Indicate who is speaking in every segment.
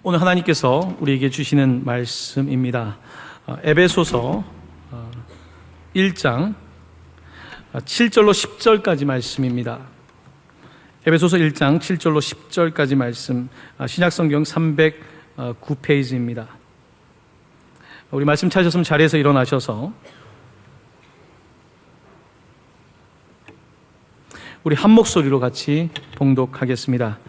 Speaker 1: 오늘 하나님께서 우리에게 주시는 말씀입니다. 에베소서 1장 7절로 10절까지 말씀입니다. 에베소서 1장 7절로 10절까지 말씀, 신약성경 309페이지입니다. 우리 말씀 찾으셨으면 자리에서 일어나셔서 우리 한 목소리로 같이 봉독하겠습니다.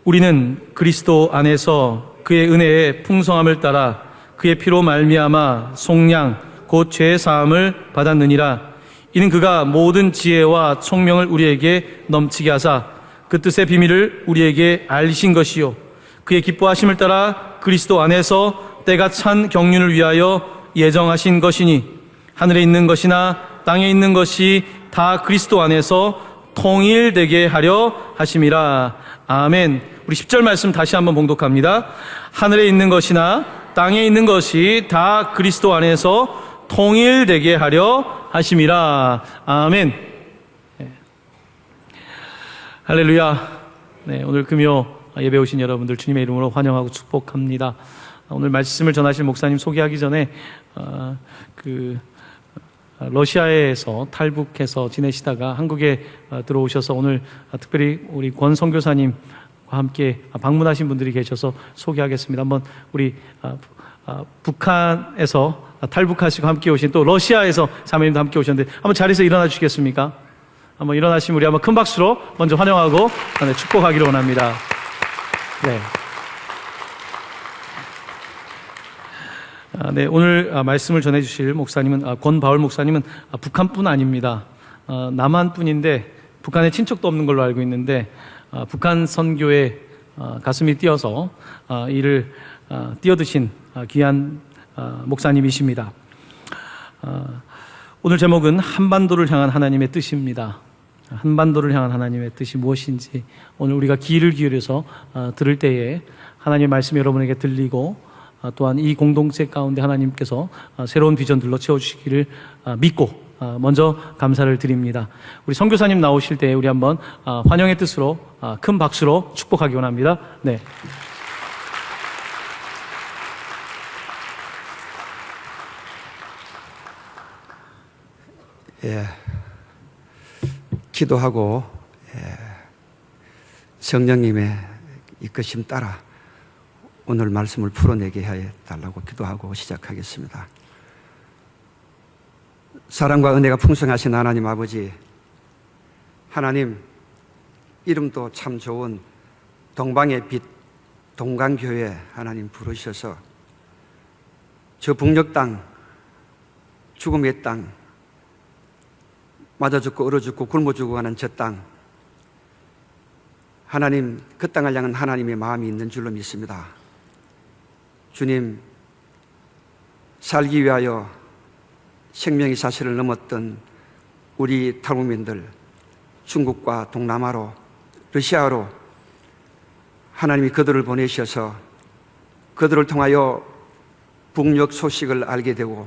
Speaker 1: 우리는 그리스도 안에서 그의 은혜의 풍성함을 따라 그의 피로 말미암아 속량 곧 죄의 사함을 받았느니라. 이는 그가 모든 지혜와 총명을 우리에게 넘치게 하사 그 뜻의 비밀을 우리에게 알리신 것이요 그의 기뻐하심을 따라 그리스도 안에서 때가 찬 경륜을 위하여 예정하신 것이니 하늘에 있는 것이나 땅에 있는 것이 다 그리스도 안에서 통일되게 하려 하심이라. 아멘. 우리 10절 말씀 다시 한번 봉독합니다. 하늘에 있는 것이나 땅에 있는 것이 다 그리스도 안에서 통일되게 하려 하심이라. 아멘. 네. 할렐루야. 네, 오늘 금요 예배 오신 여러분들 주님의 이름으로 환영하고 축복합니다. 오늘 말씀을 전하실 목사님 소개하기 전에 러시아에서 탈북해서 지내시다가 한국에 들어오셔서 오늘 특별히 우리 권 선교사님과 함께 방문하신 분들이 계셔서 소개하겠습니다. 한번 우리 북한에서 탈북하시고 함께 오신 또 러시아에서 자매님도 함께 오셨는데 한번 자리에서 일어나 주시겠습니까? 한번 일어나시면 우리 한번 큰 박수로 먼저 환영하고 축복하기를 원합니다. 네. 네, 오늘 말씀을 전해주실 목사님은 권바울 목사님은 북한뿐 아닙니다. 남한뿐인데 북한에 친척도 없는 걸로 알고 있는데 북한 선교에 가슴이 뛰어서 이를 뛰어드신 귀한 목사님이십니다. 오늘 제목은 한반도를 향한 하나님의 뜻입니다. 한반도를 향한 하나님의 뜻이 무엇인지 오늘 우리가 귀를 기울여서 들을 때에 하나님의 말씀이 여러분에게 들리고 또한 이 공동체 가운데 하나님께서 새로운 비전들로 채워주시기를 믿고 먼저 감사를 드립니다. 우리 선교사님 나오실 때 우리 한번 환영의 뜻으로 큰 박수로 축복하기 원합니다. 네.
Speaker 2: 예, 기도하고 성령님의 이끄심 따라 오늘 말씀을 풀어내게 해달라고 기도하고 시작하겠습니다. 사랑과 은혜가 풍성하신 하나님 아버지, 하나님 이름도 참 좋은 동방의 빛 동강교회 하나님 부르셔서 저 북녘 땅, 죽음의 땅, 맞아 죽고 얼어 죽고 굶어 죽어가는 저 땅, 하나님 그 땅을 향한 하나님의 마음이 있는 줄로 믿습니다. 주님, 살기 위하여 생명의 사실을 넘었던 우리 탈북민들, 중국과 동남아로, 러시아로 하나님이 그들을 보내셔서 그들을 통하여 북녘 소식을 알게 되고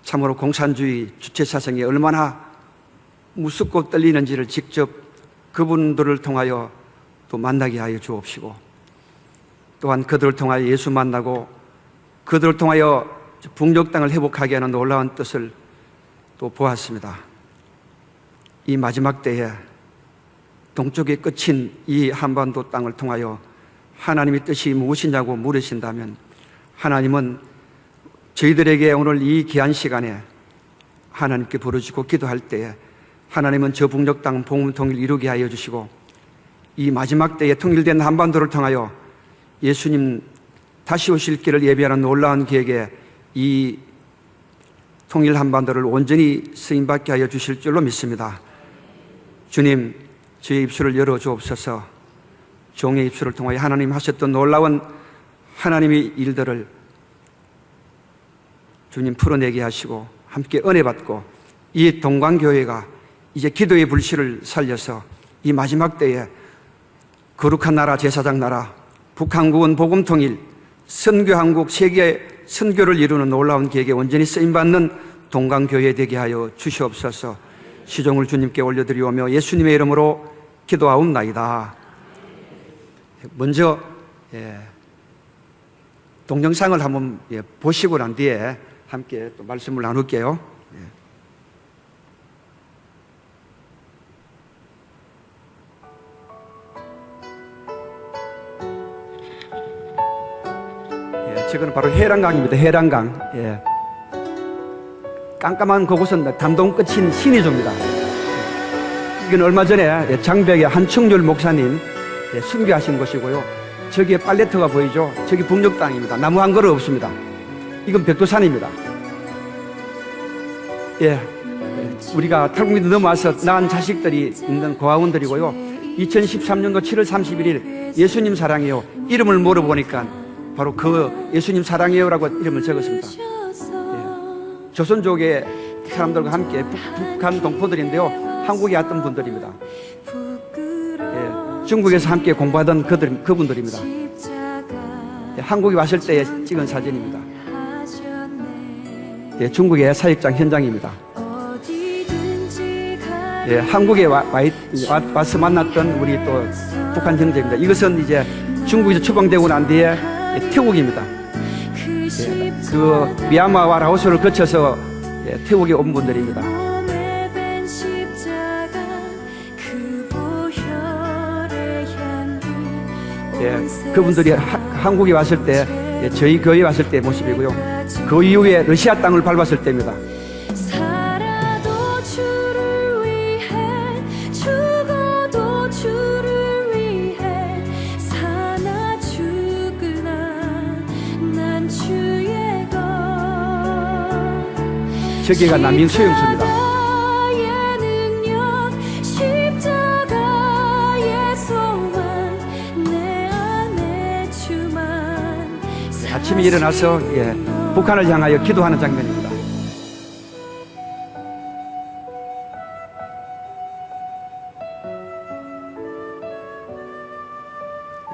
Speaker 2: 참으로 공산주의 주체사상이 얼마나 무섭고 떨리는지를 직접 그분들을 통하여 또 만나게 하여 주옵시고 또한 그들을 통하여 예수 만나고 그들을 통하여 북녘 땅을 회복하게 하는 놀라운 뜻을 또 보았습니다. 이 마지막 때에 동쪽의 끝인 이 한반도 땅을 통하여 하나님의 뜻이 무엇이냐고 물으신다면 하나님은 저희들에게 오늘 이 귀한 시간에 하나님께 부르짖고 기도할 때에 하나님은 저 북녘 땅 복음 통일 이루게 하여 주시고 이 마지막 때에 통일된 한반도를 통하여 예수님 다시 오실 길을 예비하는 놀라운 계획에 이 통일 한반도를 온전히 쓰임받게 하여 주실 줄로 믿습니다. 주님, 저의 입술을 열어 주옵소서. 종의 입술을 통하여 하나님 하셨던 놀라운 하나님의 일들을 주님 풀어내게 하시고 함께 은혜 받고 이 동광교회가 이제 기도의 불씨를 살려서 이 마지막 때에 거룩한 나라 제사장 나라 북한국은 복음통일 선교한국 세계 선교를 이루는 놀라운 계획에 온전히 쓰임받는 동광교회 되게 하여 주시옵소서. 시종을 주님께 올려드리오며 예수님의 이름으로 기도하옵나이다. 먼저 동영상을 한번 보시고 난 뒤에 함께 또 말씀을 나눌게요. 저거는 바로 해란강입니다. 해란강. 깜깜한 그곳은 담동 끝인 신의조입니다. 이건 얼마 전에 장벽의 한충률 목사님 순교하신 곳이고요. 저기에 팔레트가 보이죠? 저기 북녘 땅입니다. 나무 한 그루 없습니다. 이건 벽도산입니다. 우리가 탈북민도 넘어와서 낳은 자식들이 있는 고아원들이고요. 2013년도 7월 31일 예수님 사랑해요. 이름을 물어보니까 바로 그 예수님 사랑해요라고 이름을 적었습니다. 조선족의 사람들과 함께 북한 동포들인데요. 한국에 왔던 분들입니다. 중국에서 함께 공부하던 그분들입니다. 한국에 왔을 때 찍은 사진입니다. 중국의 사역장 현장입니다. 한국에 와서 만났던 우리 또 북한 형제입니다. 이것은 이제 중국에서 추방되고 난 뒤에 태국입니다. 그 미얀마와 라오스를 거쳐서 태국에 온 분들입니다. 그분들이 한국에 왔을 때 저희 교회에 왔을 때 모습이고요. 그 이후에 러시아 땅을 밟았을 때입니다. 저기가 난민 수용소입니다. 아침에 일어나서 북한을 향하여 기도하는 장면입니다.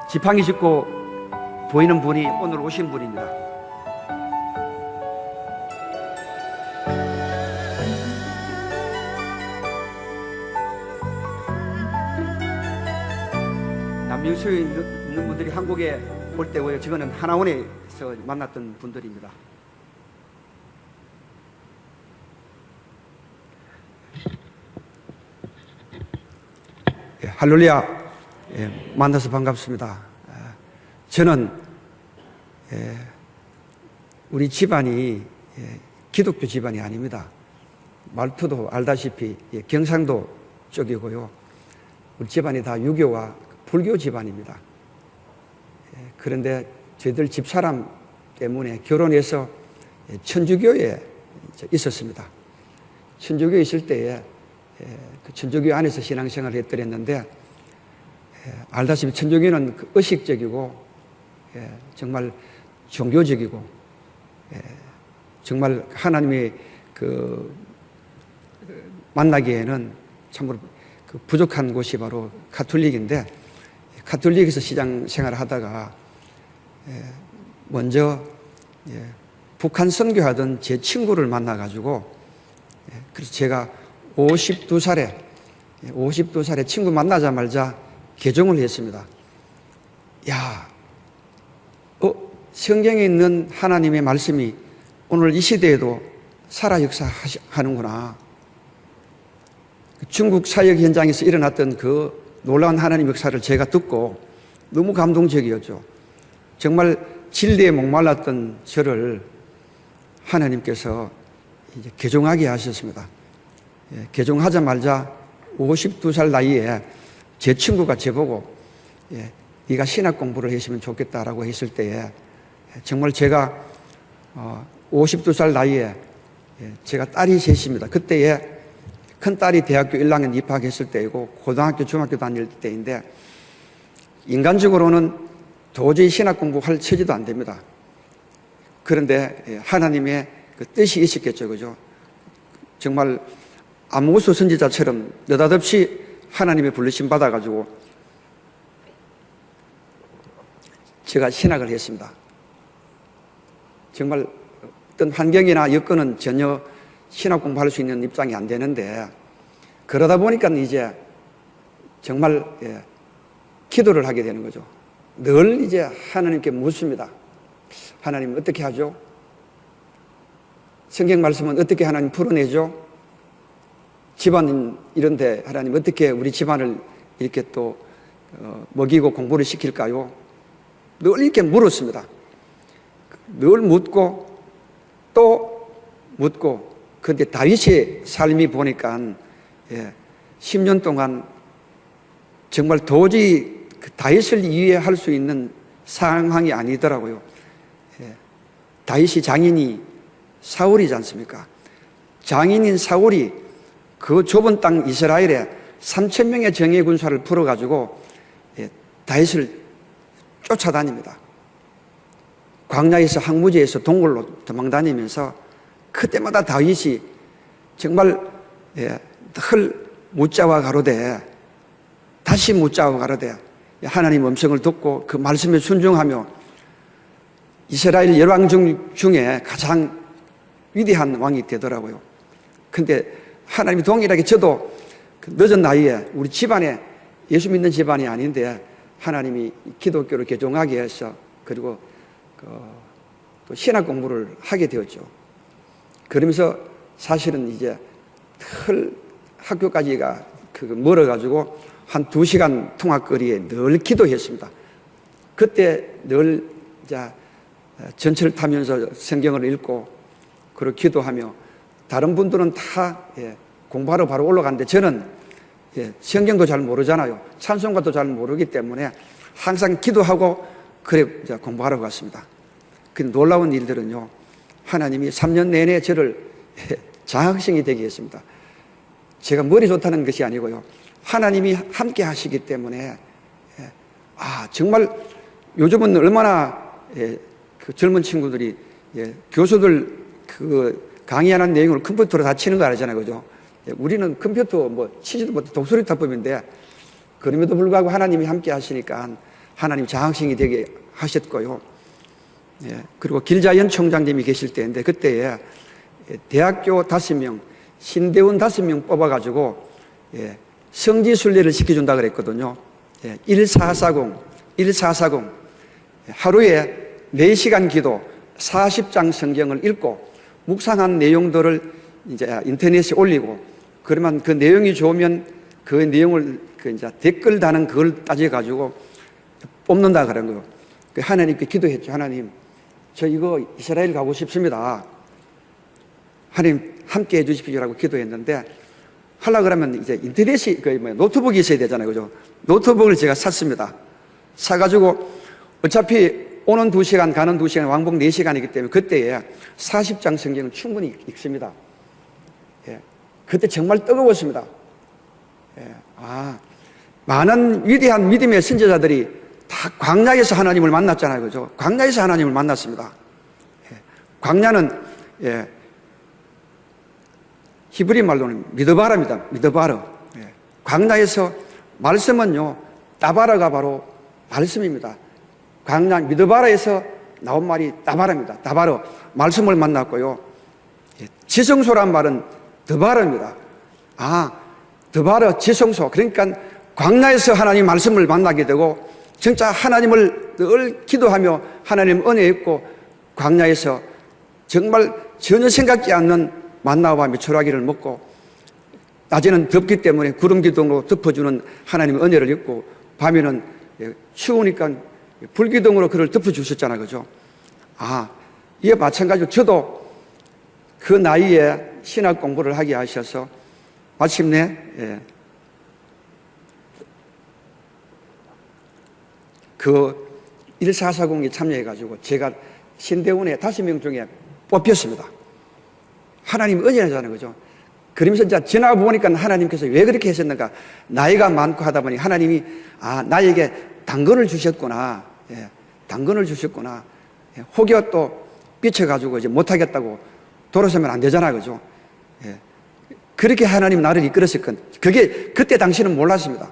Speaker 2: 지팡이 짚고 보이는 분이 오늘 오신 분입니다. 난민수에 있는 분들이 한국에 올 때고요. 저거는 하나원에서 만났던 분들입니다. 할렐루야. 만나서 반갑습니다. 저는 우리 집안이 기독교 집안이 아닙니다. 말투도 알다시피 경상도 쪽이고요. 우리 집안이 다 유교와 불교 집안입니다. 그런데 저희들 집사람 때문에 결혼해서 천주교에 있었습니다. 천주교에 있을 때에 그 천주교 안에서 신앙생활을 했더랬는데 알다시피 천주교는 의식적이고 정말 종교적이고 정말 하나님이 그 만나기에는 참으로 그 부족한 곳이 바로 가톨릭인데 가톨릭에서 시장생활을 하다가 먼저 북한 선교하던 제 친구를 만나가지고 그래서 제가 52살에 친구 만나자마자 개종을 했습니다. 성경에 있는 하나님의 말씀이 오늘 이 시대에도 살아 역사하는구나. 중국 사역 현장에서 일어났던 그 놀라운 하나님 역사를 제가 듣고 너무 감동적이었죠. 정말 진리에 목말랐던 저를 하나님께서 이제 개종하게 하셨습니다. 개종하자마자 52살 나이에 제 친구가 저보고 네가 신학 공부를 했으면 좋겠다라고 했을 때에 정말 제가 52살 나이에 제가 딸이 셋입니다. 그때에 큰딸이 대학교 1학년 입학했을 때이고 고등학교, 중학교 다닐 때인데 인간적으로는 도저히 신학 공부할 처지도 안 됩니다. 그런데 하나님의 그 뜻이 있었겠죠. 그죠? 정말 아모스 선지자처럼 느닷없이 하나님의 부르심 받아가지고 제가 신학을 했습니다. 정말 어떤 환경이나 여건은 전혀 신학 공부할 수 있는 입장이 안 되는데 그러다 보니까 이제 정말 기도를 하게 되는 거죠. 늘 이제 하나님께 묻습니다. 하나님은 어떻게 하죠? 성경 말씀은 어떻게 하나님 풀어내죠? 집안 이런데 하나님 어떻게 우리 집안을 이렇게 또 먹이고 공부를 시킬까요? 늘 이렇게 물었습니다. 늘 묻고 또 묻고. 그런데 다윗의 삶이 보니까 10년 동안 정말 도저히 그 다윗을 이해할 수 있는 상황이 아니더라고요. 다윗이 장인이 사울이지 않습니까? 장인인 사울이 그 좁은 땅 이스라엘에 3,000명의 정예 군사를 풀어가지고 다윗을 쫓아다닙니다. 광야에서 항무지에서 동굴로 도망다니면서 그때마다 다윗이 정말 늘 묻자와 가로되 다시 묻자와 가로되 하나님 음성을 듣고 그 말씀에 순종하며 이스라엘 열왕 중에 가장 위대한 왕이 되더라고요. 근데 하나님이 동일하게 저도 그 늦은 나이에 우리 집안에 예수 믿는 집안이 아닌데 하나님이 기독교를 개종하게 해서 그리고 또 신학 공부를 하게 되었죠. 그러면서 사실은 이제 학교까지가 멀어가지고 한 2시간 통학거리에 늘 기도했습니다. 그때 늘 전철 타면서 성경을 읽고 그리고 기도하며 다른 분들은 다 공부하러 바로 올라가는데 저는 성경도 잘 모르잖아요. 찬송가도 잘 모르기 때문에 항상 기도하고 그래 공부하러 갔습니다. 그 놀라운 일들은요, 하나님이 3년 내내 저를 장학생이 되게 했습니다. 제가 머리 좋다는 것이 아니고요, 하나님이 함께 하시기 때문에 정말 요즘은 얼마나 그 젊은 친구들이 교수들 그 강의하는 내용을 컴퓨터로 다 치는 거 알잖아요, 그죠? 우리는 컴퓨터 치지도 못해 독수리 타법인데 그럼에도 불구하고 하나님이 함께 하시니까 하나님 장학생이 되게 하셨고요. 그리고 길자연 총장님이 계실 때인데 그때에 대학교 5명, 신대원 5명 뽑아가지고 성지순례를 시켜준다 그랬거든요. 1440 하루에 4시간 기도 40장 성경을 읽고 묵상한 내용들을 이제 인터넷에 올리고 그러면 그 내용이 좋으면 그 내용을 이제 댓글 다는 그걸 따져가지고 뽑는다 그런 거예요. 하나님께 기도했죠. 하나님, 저 이거 이스라엘 가고 싶습니다. 하나님 함께 해주십시오라고 기도했는데 하려고 그러면 이제 인터넷이 노트북이 있어야 되잖아요, 그죠? 노트북을 제가 샀습니다. 사가지고 어차피 오는 2시간, 가는 2시간, 왕복 4시간이기 때문에 그때에 40장 성경을 충분히 읽습니다. 그때 정말 뜨거웠습니다. 많은 위대한 믿음의 선지자들이 다 광야에서 하나님을 만났잖아요, 그죠? 광야에서 하나님을 만났습니다. 광야는 히브리 말로는 미드바라입니다. 미드바라. 광야에서 말씀은요, 따바라가 바로 말씀입니다. 광야 미드바라에서 나온 말이 따바라입니다. 따바라 말씀을 만났고요. 지성소란 말은 드바라입니다. 드바라 지성소. 그러니까 광야에서 하나님 말씀을 만나게 되고 진짜 하나님을 늘 기도하며 하나님 은혜 있고 광야에서 정말 전혀 생각지 않는 만나와 메추라기를 먹고 낮에는 덥기 때문에 구름 기둥으로 덮어주는 하나님의 은혜를 입고 밤에는 추우니까 불기둥으로 그를 덮어주셨잖아요, 그죠? 이에 마찬가지로 저도 그 나이에 신학 공부를 하게 하셔서 마침내 그 1440에 참여해가지고 제가 신대원의 5명 중에 뽑혔습니다. 하나님 은혜잖아요, 그죠? 그러면서 이제 지나가 보니까 하나님께서 왜 그렇게 하셨는가? 나이가 많고 하다 보니 하나님이 나에게 당근을 주셨구나. 당근을 주셨구나. 혹여 또 삐쳐가지고 이제 못하겠다고 돌아서면 안 되잖아요, 그죠? 그렇게 하나님 나를 이끌었을 건 그게 그때 당시는 몰랐습니다.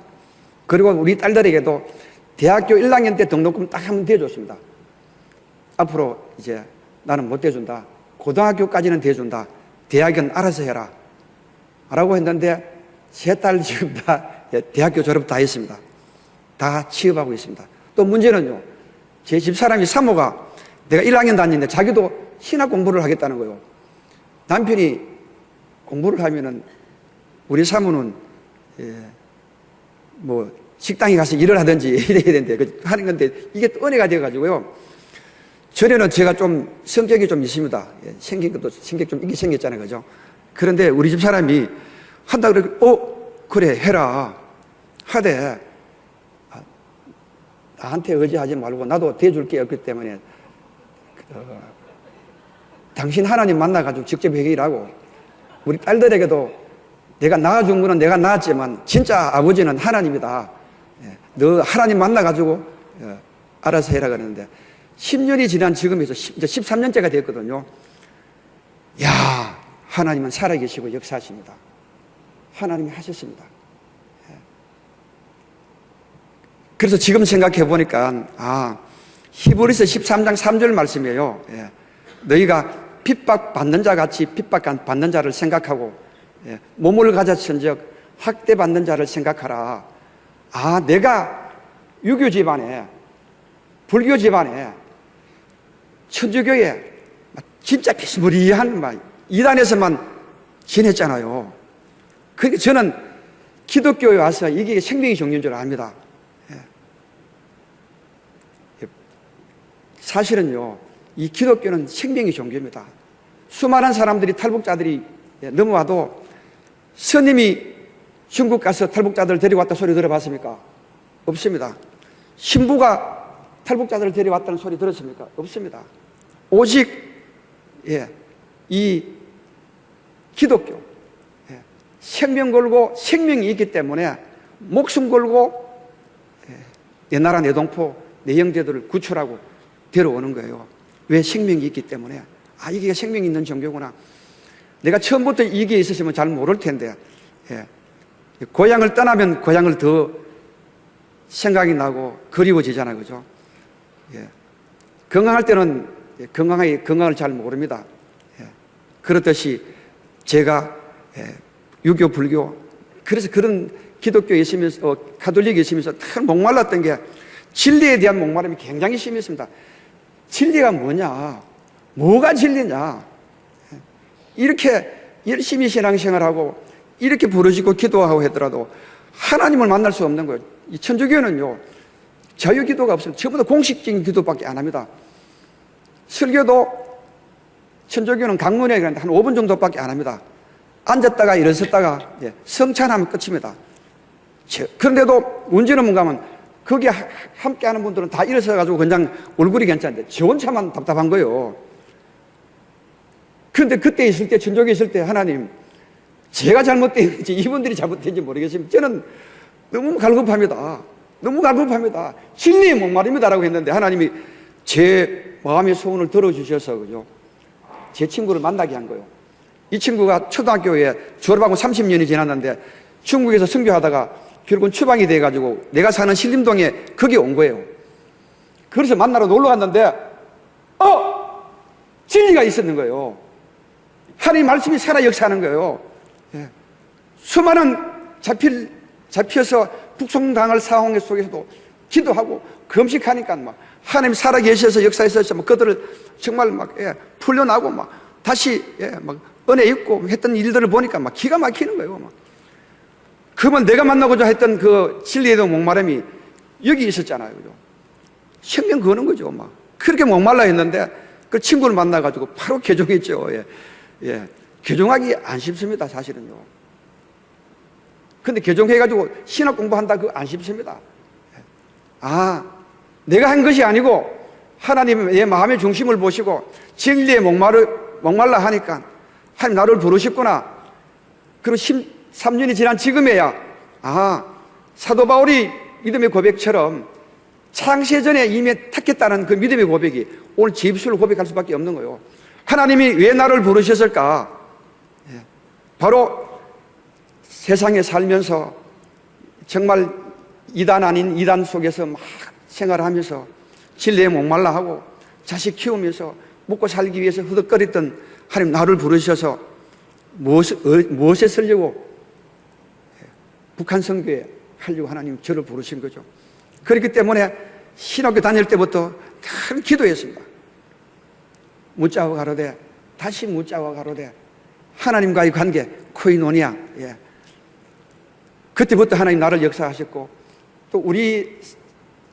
Speaker 2: 그리고 우리 딸들에게도 대학교 1학년 때 등록금 딱 한 번 대줬습니다. 앞으로 이제 나는 못 대준다. 고등학교까지는 대준다. 대학은 알아서 해라. 라고 했는데 세 딸 지금 다 대학교 졸업 다 했습니다. 다 취업하고 있습니다. 또 문제는요, 제 집사람이 사모가 내가 1학년 다니는데 자기도 신학 공부를 하겠다는 거예요. 남편이 공부를 하면은 우리 사모는 뭐 식당에 가서 일을 하든지 이래야 되는데 하는 건데 이게 또 은혜가 되어가지고요. 전에는 제가 좀 성격이 좀 있습니다. 생긴 것도 성격 좀 있게 생겼잖아요, 그죠? 그런데 우리 집 사람이 한다 그러고 그래 해라 하되 나한테 의지하지 말고 나도 대줄게 없기 때문에 당신 하나님 만나가지고 직접 회개라고. 우리 딸들에게도 내가 낳아준 거는 내가 낳았지만 진짜 아버지는 하나님이다. 너 하나님 만나가지고 알아서 해라 그러는데 10년이 지난 지금에서 이제 13년째가 됐거든요. 야, 하나님은 살아계시고 역사하십니다. 하나님이 하셨습니다. 그래서 지금 생각해 보니까 히브리서 13장 3절 말씀이에요. 너희가 핍박받는 자 같이 핍박받는 자를 생각하고 몸을 가졌은즉 학대받는 자를 생각하라. 내가 유교 집안에 불교 집안에 천주교에 진짜 비스무리한 이단에서만 지냈잖아요. 그러니까 저는 기독교에 와서 이게 생명의 종류인 줄 압니다. 사실은요, 이 기독교는 생명의 종교입니다. 수많은 사람들이 탈북자들이 넘어와도 스님이 중국 가서 탈북자들을 데려왔다 소리 들어봤습니까? 없습니다. 신부가 탈북자들을 데려왔다는 소리 들었습니까? 없습니다. 오직 이 기독교 생명 걸고 생명이 있기 때문에 목숨 걸고 내 나라 내 동포 내 형제들을 구출하고 데려오는 거예요. 왜? 생명이 있기 때문에. 이게 생명이 있는 종교구나. 내가 처음부터 이게 있었으면 잘 모를 텐데 고향을 떠나면 고향을 더 생각이 나고 그리워지잖아요, 그죠? 건강할 때는 건강을 잘 모릅니다. 그렇듯이 제가 유교, 불교, 그래서 그런 기독교에 있으면서, 가톨릭에 있으면서 참 목말랐던 게 진리에 대한 목마름이 굉장히 심했습니다. 진리가 뭐냐? 뭐가 진리냐? 이렇게 열심히 신앙생활하고 이렇게 부르짖고 기도하고 하더라도 하나님을 만날 수 없는 거예요. 이 천주교는요, 자유기도가 없습니다. 전부 다 공식적인 기도밖에 안 합니다. 설교도 천주교는 강론회 한 5분 정도밖에 안 합니다. 앉았다가 일어섰다가 성찬하면 끝입니다. 그런데도 문제는 뭔가 하면 거기 함께 하는 분들은 다 일어서가지고 그냥 얼굴이 괜찮은데 저 혼자만 답답한 거예요. 그런데 그때 있을 때, 천주교에 있을 때 하나님, 제가 잘못된지 이분들이 잘못된지 모르겠지만 저는 너무 갈급합니다. 너무 갈급합니다. 진리의 목마름이다라고 했는데 하나님이 제 마음의 소원을 들어주셔서 그죠? 제 친구를 만나게 한 거예요. 이 친구가 초등학교에 졸업하고 30년이 지났는데 중국에서 선교하다가 결국은 추방이 돼가지고 내가 사는 신림동에 거기 온 거예요. 그래서 만나러 놀러 갔는데 진리가 있었는 거예요. 하나님 말씀이 살아 역사하는 거예요. 수많은 잡혀서 북송당할 상황 속에서도 기도하고 금식하니까 막 하나님 살아 계셔서 역사에서 막 그들을 정말 막 풀려나고 막 다시 막 은혜 있고 했던 일들을 보니까 막 기가 막히는 거예요. 막. 그러면 내가 만나고자 했던 그 진리에 대한 목마름이 여기 있었잖아요. 그죠? 생명 거는 거죠. 막 그렇게 목말라 했는데 그 친구를 만나가지고 바로 개종했죠. 개종하기 안 쉽습니다, 사실은요. 근데 개종해가지고 신학 공부한다, 그거 안 쉽습니다. 내가 한 것이 아니고 하나님의 마음의 중심을 보시고 진리에 목말라 하니까 하나님 나를 부르셨구나. 그리고 13년이 지난 지금에야 사도 바울이 믿음의 고백처럼 창세전에 이미 택했다는 그 믿음의 고백이 오늘 제 입술로 고백할 수밖에 없는 거예요. 하나님이 왜 나를 부르셨을까? 바로 세상에 살면서 정말 이단 아닌 이단 속에서 막 생활하면서 진리에 목말라 하고 자식 키우면서 먹고 살기 위해서 허덕거렸던 하나님 나를 부르셔서 무엇에 쓰려고 북한 선교에 하려고 하나님 저를 부르신 거죠. 그렇기 때문에 신학교 다닐 때부터 늘 기도했습니다. 묻자고 가로되 다시 묻자고 가로되 하나님과의 관계 코이노니아. 예. 그때부터 하나님 나를 역사하셨고 또 우리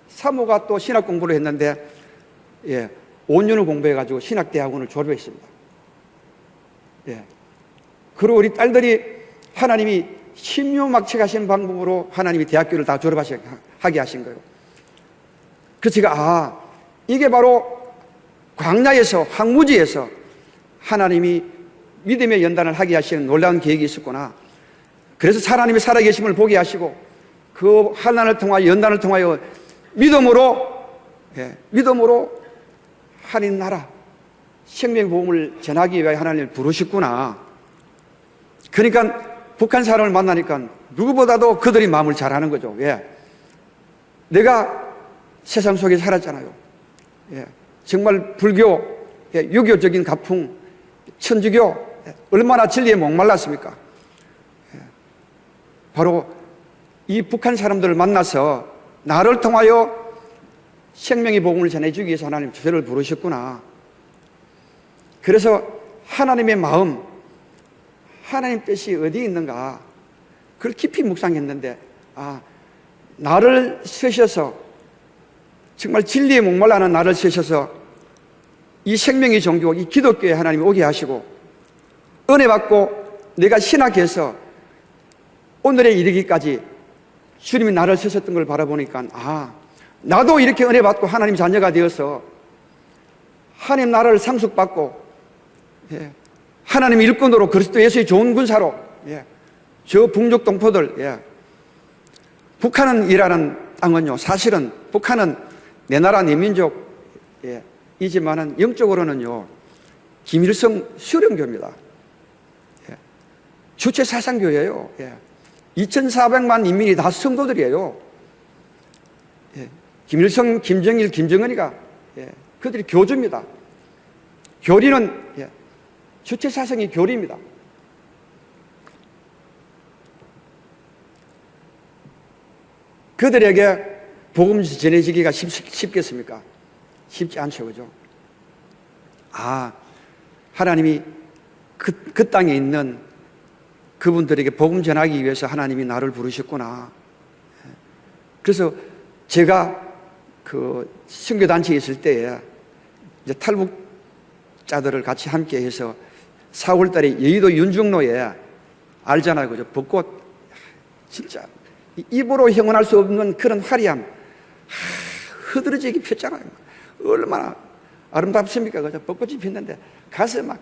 Speaker 2: 사모가 또 신학 공부를 했는데 5년을 공부해가지고 신학대학원을 졸업했습니다. 예. 그리고 우리 딸들이 하나님이 신묘막측하신 방법으로 하나님이 대학교를 다 졸업하게 하신 거예요. 그래서 제가 이게 바로 광야에서 황무지에서 하나님이 믿음의 연단을 하게 하시는 놀라운 계획이 있었구나. 그래서 하나님이 살아계심을 보게 하시고 그 환난을 통하여 연단을 통하여 믿음으로 하나님 나라 생명 복음을 전하기 위해 하나님을 부르셨구나. 그러니까 북한 사람을 만나니까 누구보다도 그들이 마음을 잘 아는 거죠. 왜? 내가 세상 속에 살았잖아요. 정말 불교, 유교적인 가풍, 천주교 얼마나 진리에 목말랐습니까? 바로 이 북한 사람들을 만나서 나를 통하여 생명의 복음을 전해주기 위해서 하나님 저를 부르셨구나. 그래서 하나님의 마음, 하나님 뜻이 어디 있는가 그걸 깊이 묵상했는데 나를 쓰셔서 정말 진리에 목말라는 나를 쓰셔서 이 생명의 종교, 이 기독교에 하나님이 오게 하시고 은혜 받고 내가 신학해서 오늘에 이르기까지 주님이 나를 쓰셨던 걸 바라보니까 나도 이렇게 은혜 받고 하나님 자녀가 되어서 하나님 나라를 상속받고 하나님 일꾼으로 그리스도 예수의 좋은 군사로 저 북녘 동포들 북한은 이라는 땅은요 사실은 북한은 내 나라 내 민족 이지만은 영적으로는요 김일성 수령교입니다. 주체 사상교예요. 2,400만 인민이 다 성도들이에요. 김일성, 김정일, 김정은이가 그들이 교주입니다. 교리는 주체 사상이 교리입니다. 그들에게 복음 전해지기가 쉽겠습니까? 쉽지 않죠, 그죠? 하나님이 그 땅에 있는 그분들에게 복음 전하기 위해서 하나님이 나를 부르셨구나. 그래서 제가 그 선교단체에 있을 때에 이제 탈북자들을 같이 함께 해서 4월 달에 여의도 윤중로에 알잖아요, 그죠? 벚꽃 진짜 입으로 형언할 수 없는 그런 화려함 흐드러지게 폈잖아요. 얼마나 아름답습니까? 그죠? 벚꽃이 폈는데 가서 막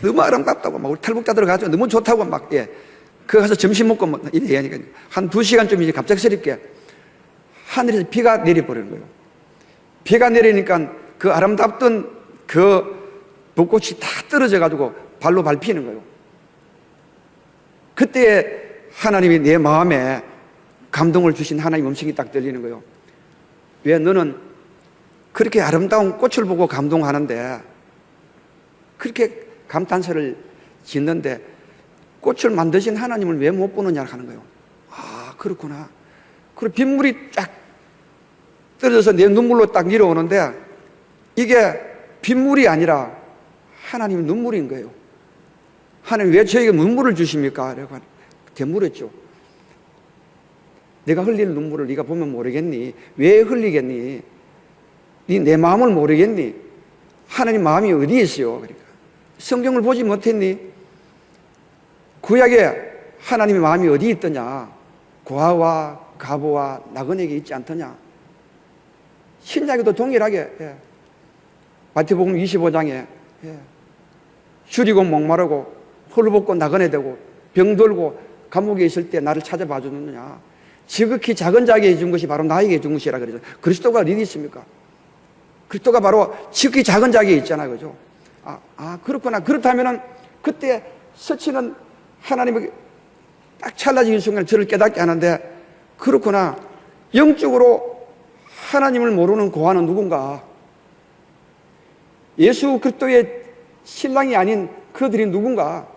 Speaker 2: 너무 아름답다고 막 우리 탈북자들 가서 너무 좋다고 막 그 가서 점심 먹고 막 이래 하니까 한 2시간쯤 이제 갑작스럽게 하늘에서 비가 내려버리는 거예요. 비가 내리니까 그 아름답던 그 벚꽃이 다 떨어져 가지고 발로 밟히는 거예요. 그때 하나님이 내 마음에 감동을 주신 하나님 음성이 딱 들리는 거예요. 왜 너는 그렇게 아름다운 꽃을 보고 감동하는데 그렇게 감탄사를 짓는데 꽃을 만드신 하나님을 왜 못 보느냐 하는 거예요. 그렇구나. 그리고 빗물이 쫙 떨어져서 내 눈물로 딱 내려오는데 이게 빗물이 아니라 하나님의 눈물인 거예요. 하나님 왜 저에게 눈물을 주십니까? 라고 되물었죠. 내가 흘릴 눈물을 네가 보면 모르겠니? 왜 흘리겠니? 네 내 마음을 모르겠니? 하나님 마음이 어디에 있어요? 그러니까 성경을 보지 못했니? 구약에 하나님의 마음이 어디 있더냐? 고아와 가보와 나그네에게 있지 않더냐? 신약에도 동일하게 마태복음 25장에 줄이고 목마르고 헐벗고 나그네 되고 병들고 감옥에 있을 때 나를 찾아봐 주느냐? 지극히 작은 자에게 해준 것이 바로 나에게 해준 것이라 그러죠. 그리스도가 어디 있습니까? 그리스도가 바로 지극히 작은 자에게 있잖아요, 그죠? 그렇구나. 그렇다면은 그때 스치는 하나님의 딱 찰나적인 순간에 저를 깨닫게 하는데 그렇구나. 영적으로 하나님을 모르는 고아는 누군가? 예수 그리스도의 신랑이 아닌 그들이 누군가?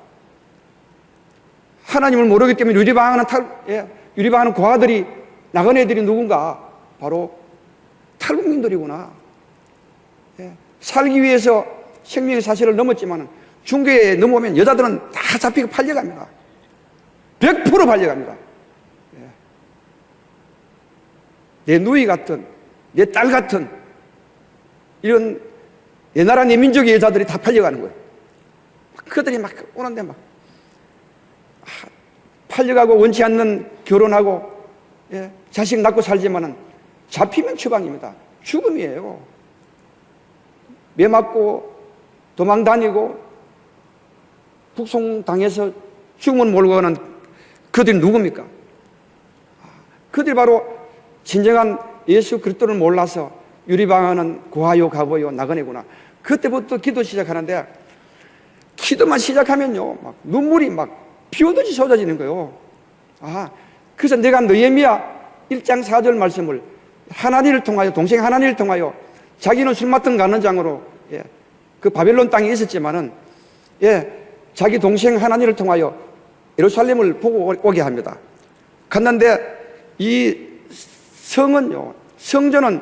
Speaker 2: 하나님을 모르기 때문에 유리방하는 고아들이 나그네들이 누군가? 바로 탈북민들이구나. 살기 위해서 생명의 사실을 넘었지만 중계에 넘어오면 여자들은 다 잡히고 팔려갑니다. 100% 팔려갑니다. 예. 내 누이 같은, 내 딸 같은 이런 내 나라 내 민족의 여자들이 다 팔려가는 거예요. 그들이 막 오는데 막 팔려가고 원치 않는 결혼하고 예, 자식 낳고 살지만은 잡히면 처방입니다. 죽음이에요. 매 맞고 도망 다니고 북송당해서 죽음을 몰고 가는 그들이 누굽니까? 그들이 바로 진정한 예수 그리스도를 몰라서 유리방아는 고하요 가보요 나그네구나. 그때부터 기도 시작하는데 기도만 시작하면요 막 눈물이 막 비오듯이 쏟아지는 거예요. 그래서 내가 느헤미야 1장 4절 말씀을 하나님을 통하여 동생 하나님을 통하여 자기는 술 맡은 가는장으로 예, 그 바벨론 땅에 있었지만은 예, 자기 동생 하나님을 통하여 예루살렘을 보고 오게 합니다. 갔는데 이 성은요, 성전은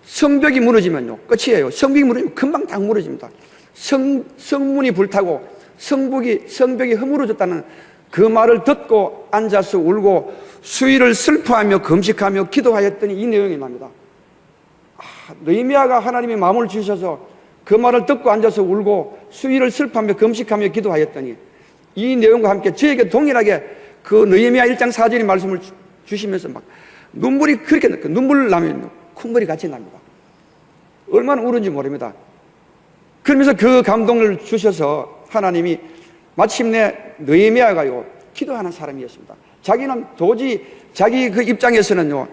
Speaker 2: 성벽이 무너지면요 끝이에요. 성벽이 무너지면 금방 다 무너집니다. 성문이 불타고 성벽이 허물어졌다는 그 말을 듣고 앉아서 울고 수일을 슬퍼하며 금식하며 기도하였더니 이 내용이 납니다. 느헤미야가 하나님의 마음을 주셔서 그 말을 듣고 앉아서 울고 수일을 슬퍼하며 금식하며 기도하였더니 이 내용과 함께 저에게 동일하게 그 느헤미야 1장 4절의 말씀을 주시면서 막 눈물이 그렇게 눈물 나면 콧물이 같이 납니다. 얼마나 울은지 모릅니다. 그러면서 그 감동을 주셔서 하나님이 마침내 느헤미야가요 기도하는 사람이었습니다. 자기는 도저히 자기 그 입장에서는요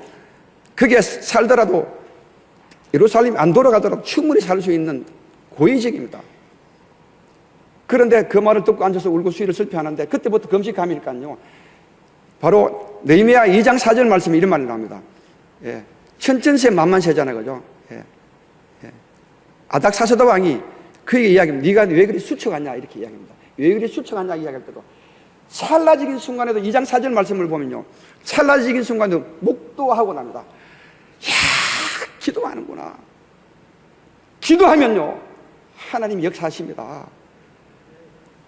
Speaker 2: 그게 살더라도 예루살렘 안 돌아가더라도 충분히 살 수 있는 고의적입니다. 그런데 그 말을 듣고 앉아서 울고 수위를 슬퍼하는데 그때부터 금식하니까요 바로 느헤미야 2장 4절 말씀에 이런 말이 나옵니다. 예. 천천세 만만세잖아요, 그죠? 예. 예. 아닥사스다 왕이 그에게 이야기합니다. 네가 왜 그리 수척하냐 이렇게 이야기합니다. 왜 그리 수척하냐 이야기할 때도 찰나적인 순간에도 2장 4절 말씀을 보면요 찰나적인 순간에도 목도하고 납니다. 이야 기도하는구나. 기도하면요 하나님 역사하십니다.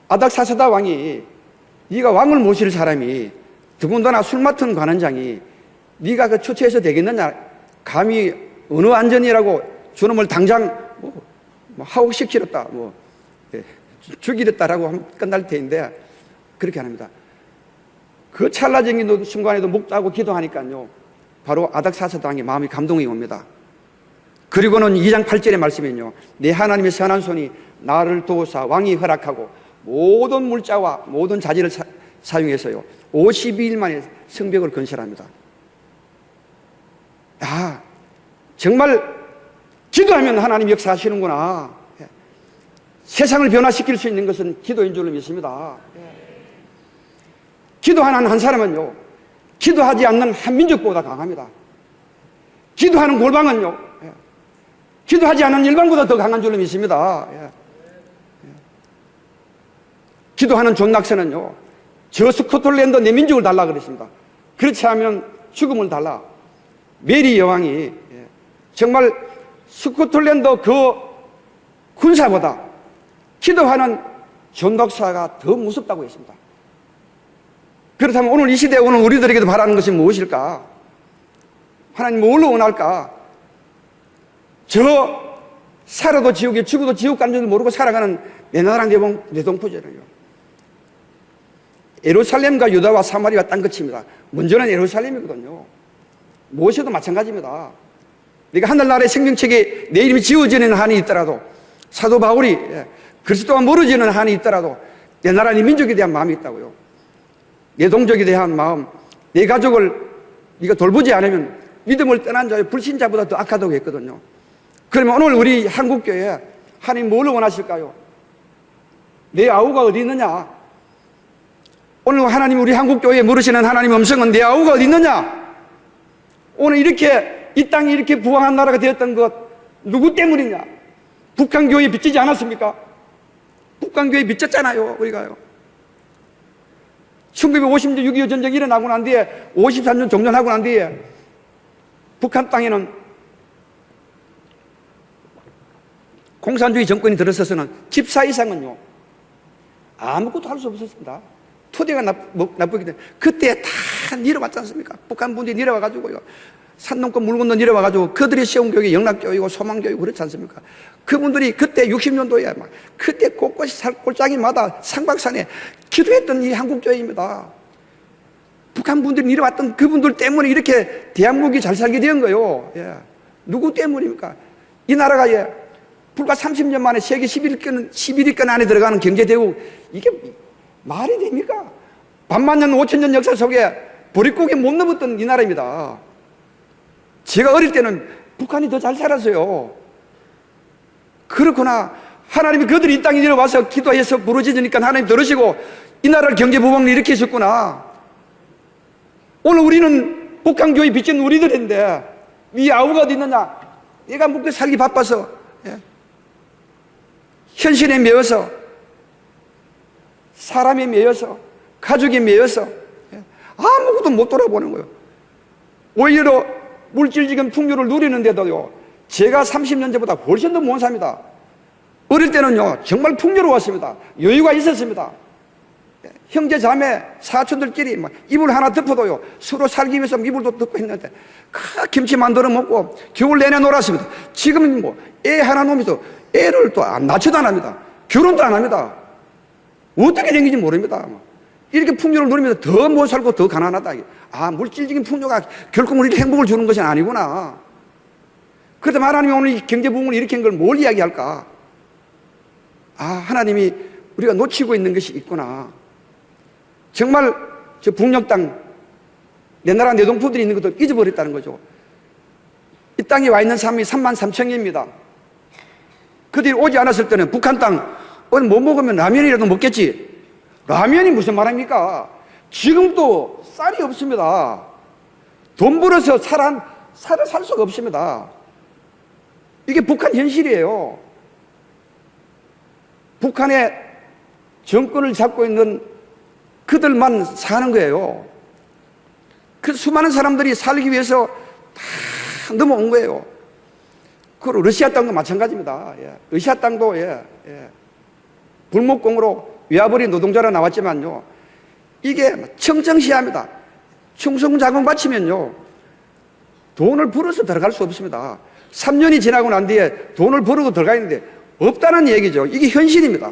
Speaker 2: 아닥사스다 왕이 네가 왕을 모실 사람이 더군다나 술 맡은 관원장이 네가 그 처처해서 되겠느냐 감히 어느 안전이라고 저놈을 당장 하옥시키렸다 죽이랬다라고 하면 끝날 테인데 그렇게 합니다. 그 찰나적인 순간에도 목도하고 기도하니까요 바로 아닥사스다 왕의 마음이 감동이 옵니다. 그리고는 2장 8절의 말씀은요 내 하나님의 선한 손이 나를 도우사 왕이 허락하고 모든 물자와 모든 자재를 사용해서요 52일 만에 성벽을 건설합니다. 정말 기도하면 하나님 역사하시는구나. 세상을 변화시킬 수 있는 것은 기도인 줄로 믿습니다. 기도하는 한 사람은요 기도하지 않는 한 민족보다 강합니다. 기도하는 골방은요 기도하지 않은 일반보다 더 강한 줄로 믿습니다. 기도하는 존 낙서는요 저 스코틀랜드 내 민족을 달라 그랬습니다. 그렇지 않으면 죽음을 달라. 메리 여왕이 정말 스코틀랜드 그 군사보다 기도하는 존 낙서가 더 무섭다고 했습니다. 그렇다면 오늘 이 시대에 오늘 우리들에게도 바라는 것이 무엇일까? 하나님 뭘로 원할까? 저 살아도 지옥에 죽어도 지옥 가는 줄 모르고 살아가는 내 나라랑 내 동포잖아요. 예루살렘과 유다와 사마리아 땅 끝입니다. 먼저는 예루살렘이거든요. 무엇에도 마찬가지입니다. 내가 하늘나라의 생명책에 내 이름이 지어지는 한이 있더라도 사도 바울이 그리스도와 멀어지는 한이 있더라도 내 나라 내 민족에 대한 마음이 있다고요. 내 동족에 대한 마음, 내 가족을 네가 돌보지 않으면 믿음을 떠난 자의 불신자보다 더 악하다고 했거든요. 그러면 오늘 우리 한국교회 하나님 뭘 원하실까요? 내 아우가 어디 있느냐? 오늘 하나님 우리 한국교회에 물으시는 하나님의 음성은 내 아우가 어디 있느냐? 오늘 이렇게 이 땅이 이렇게 부강한 나라가 되었던 것 누구 때문이냐? 북한교회 빚지지 않았습니까? 북한교회 빚졌잖아요 우리가요. 1950년 6.25 전쟁이 일어나고 난 뒤에 53년 종전하고 난 뒤에 북한 땅에는 공산주의 정권이 들어서서는 집사 이상은요, 아무것도 할 수 없었습니다. 토대가 나쁘기 때문에. 그때 다 내려왔지 않습니까? 북한 분들이 내려와가지고요, 산 넘고 물 건너 내려와가지고 그들이 세운 교육이 영락교육이고 소망교육 그렇지 않습니까? 그분들이 그때 60년도에 막 그때 곳곳이 골짜기마다 상박산에 기도했던 이 한국교회입니다. 북한 분들이 내려왔던 그분들 때문에 이렇게 대한민국이 잘 살게 된 거예요. 예. 누구 때문입니까? 이 나라가 불과 30년 만에 세계 11위권 안에 들어가는 경제대국, 이게 말이 됩니까? 반만년 5천년 역사 속에 보릿고개 못 넘었던 이 나라입니다. 제가 어릴 때는 북한이 더 잘 살았어요. 그렇구나. 하나님이 그들이 이 땅에 내려와서 기도해서 부르짖으니까 하나님 들으시고 이 나라를 경제부흥을 일으키셨구나. 오늘 우리는 북한교회 빚진 우리들인데 위 아우가 어디 있느냐? 내가 먹고 살기 바빠서, 현실에 매여서, 사람에 매여서, 가족에 매여서 아무것도 못 돌아보는 거예요. 오히려 물질적인 풍요를 누리는데도요, 제가 30년 전보다 훨씬 더 못 삽니다. 어릴 때는요, 정말 풍요로웠습니다. 여유가 있었습니다. 형제 자매 사촌들끼리 이불 하나 덮어도요, 서로 살기 위해서 이불도 덮고 했는데 김치 만들어 먹고 겨울 내내 놀았습니다. 지금은 애 하나 놓으면서 애를 또 낳지도 안 합니다. 결혼도 안 합니다. 어떻게 된 건지 모릅니다. 이렇게 풍요를 누리면서 더 못 살고 더 가난하다. 물질적인 풍요가 결코 우리에게 행복을 주는 것이 아니구나. 그래도 하나님이 오늘 이 경제부흥을 일으킨 걸 뭘 이야기할까? 하나님이 우리가 놓치고 있는 것이 있구나. 정말 저 북녘 땅, 내 나라 내 동포들이 있는 것도 잊어버렸다는 거죠. 이 땅에 와 있는 사람이 33,000명입니다. 그들이 오지 않았을 때는 북한 땅, 오늘 못 먹으면 라면이라도 먹겠지. 라면이 무슨 말입니까? 지금도 쌀이 없습니다. 돈 벌어서 살을 살 수가 없습니다. 이게 북한 현실이에요. 북한의 정권을 잡고 있는 그들만 사는 거예요. 그 수많은 사람들이 살기 위해서 다 넘어온 거예요. 그리고 러시아 땅도 마찬가지입니다. 러시아 땅도 불목공으로 외화벌이 노동자로 나왔지만요, 이게 청정시합니다. 충성자금 바치면요, 돈을 벌어서 들어갈 수 없습니다. 3년이 지나고 난 뒤에 돈을 벌어도 들어가 있는데 없다는 얘기죠. 이게 현실입니다.